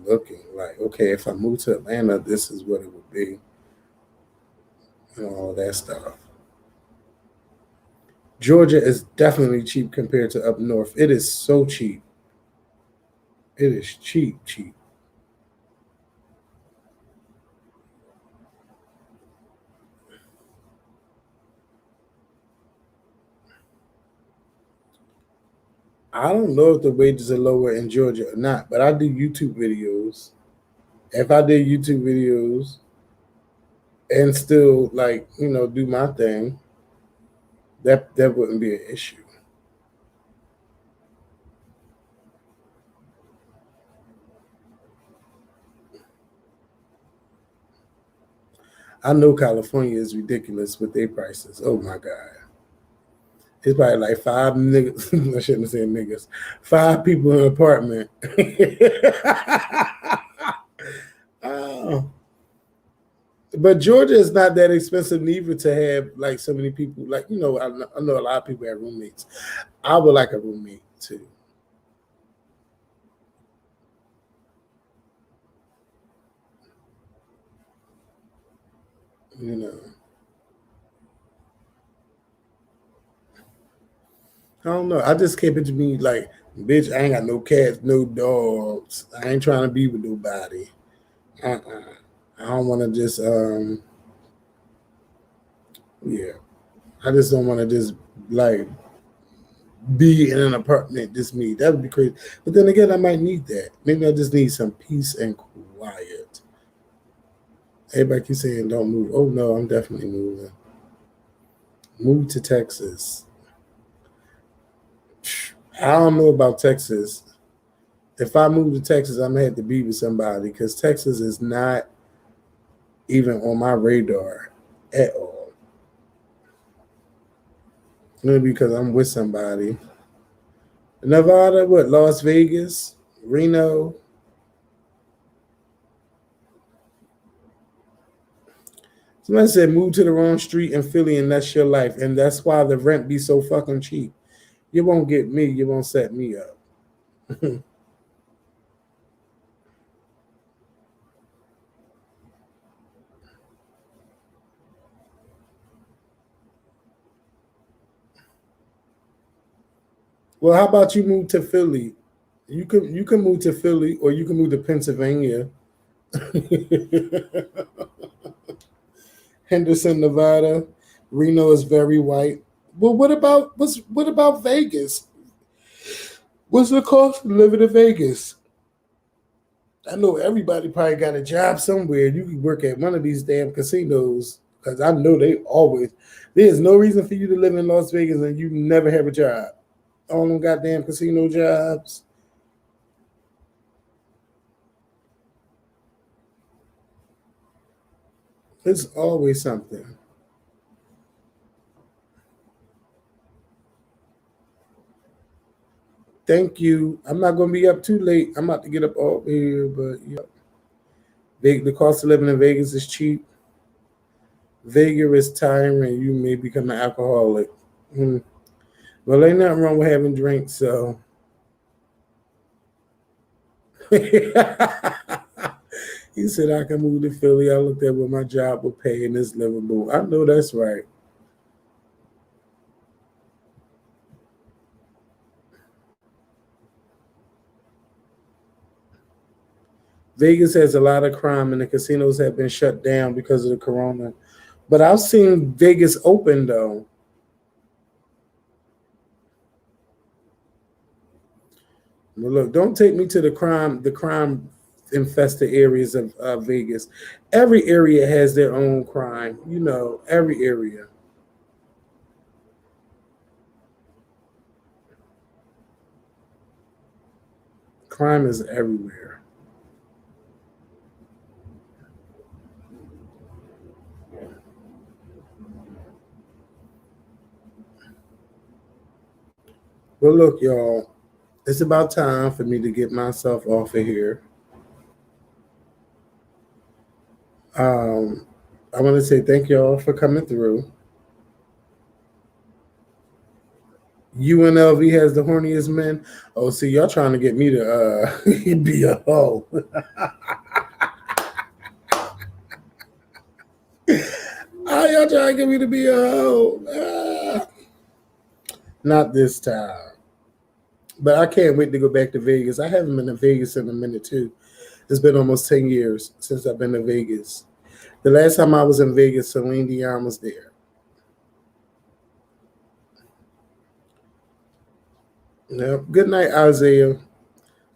looking like, okay, if I move to Atlanta, this is what it would be, and all that stuff. Georgia is definitely cheap compared to up north. It is so cheap. It is cheap, cheap. I don't know if the wages are lower in Georgia or not, but I do YouTube videos. If I did YouTube videos and still like, do my thing, that wouldn't be an issue. I know California is ridiculous with their prices. Oh my God. It's probably like 5 niggas. I shouldn't have said niggas. 5 people in an apartment. Oh. But Georgia is not that expensive neither to have like so many people. Like, I know a lot of people have roommates. I would like a roommate too. You know. I don't know. I just kept it to me like, bitch, I ain't got no cats, no dogs. I ain't trying to be with nobody. I don't want to just, yeah. I just don't want to just like be in an apartment, just me. That would be crazy. But then again, I might need that. Maybe I just need some peace and quiet. Everybody keeps saying don't move. Oh no, I'm definitely moving. Move to Texas. I don't know about Texas. If I move to Texas, I'm gonna have to be with somebody because Texas is not even on my radar at all. Maybe because I'm with somebody. Nevada, what? Las Vegas, Reno. Somebody said move to the wrong street in Philly and that's your life, and that's why the rent be so fucking cheap. You won't get me. You won't set me up. Well, how about you move to Philly? You can move to Philly or you can move to Pennsylvania. Henderson, Nevada. Reno is very white. Well, what about Vegas? What's the cost of living in Vegas? I know everybody probably got a job somewhere. You can work at one of these damn casinos because I know they always. There's no reason for you to live in Las Vegas and you never have a job. All them goddamn casino jobs. It's always something. Thank you. I'm not going to be up too late. I'm about to get up all here, but yeah. The cost of living in Vegas is cheap. Vegas is tiring. You may become an alcoholic. Well, ain't nothing wrong with having drinks, so. He said I can move to Philly. I looked at what my job would pay and it's livable. I know that's right. Vegas has a lot of crime, and the casinos have been shut down because of the corona. But I've seen Vegas open though. Well, look, don't take me to the crime infested areas of Vegas. Every area has their own crime. You know, every area. Crime is everywhere. Well, look, y'all, it's about time for me to get myself off of here. Um, I want to say thank y'all for coming through. UNLV has the horniest men. Oh, see, y'all trying to get me to be a hoe. Oh, y'all trying to get me to be a hoe. Not this time. But I can't wait to go back to Vegas. I haven't been to Vegas in a minute, too. It's been almost 10 years since I've been to Vegas. The last time I was in Vegas, Celine Dion was there. Yep. Good night, Isaiah.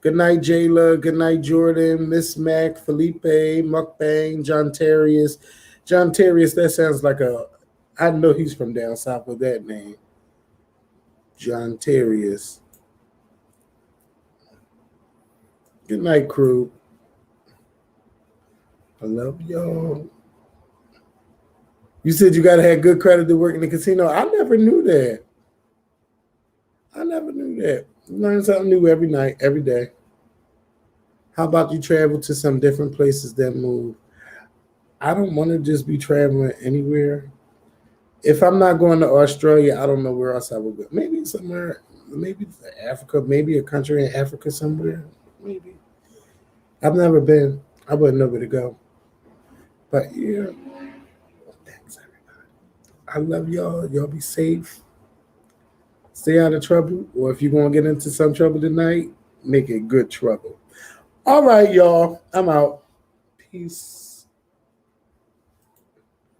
Good night, Jayla. Good night, Jordan, Miss Mac, Felipe, Mukbang, John Terrius. John Terrius, that sounds like a. I know he's from down south with that name. John Terrius. Good night, crew. I love y'all. You said you got to have good credit to work in the casino. I never knew that. I never knew that. You learn something new every night, every day. How about you travel to some different places that move? I don't want to just be traveling anywhere. If I'm not going to Australia, I don't know where else I would go. Maybe somewhere, maybe Africa, maybe a country in Africa somewhere. Maybe. I've never been. I wouldn't know where to go. But yeah, thanks everybody. I love y'all. Y'all be safe. Stay out of trouble. Or if you're going to get into some trouble tonight, make it good trouble. All right, y'all. I'm out. Peace.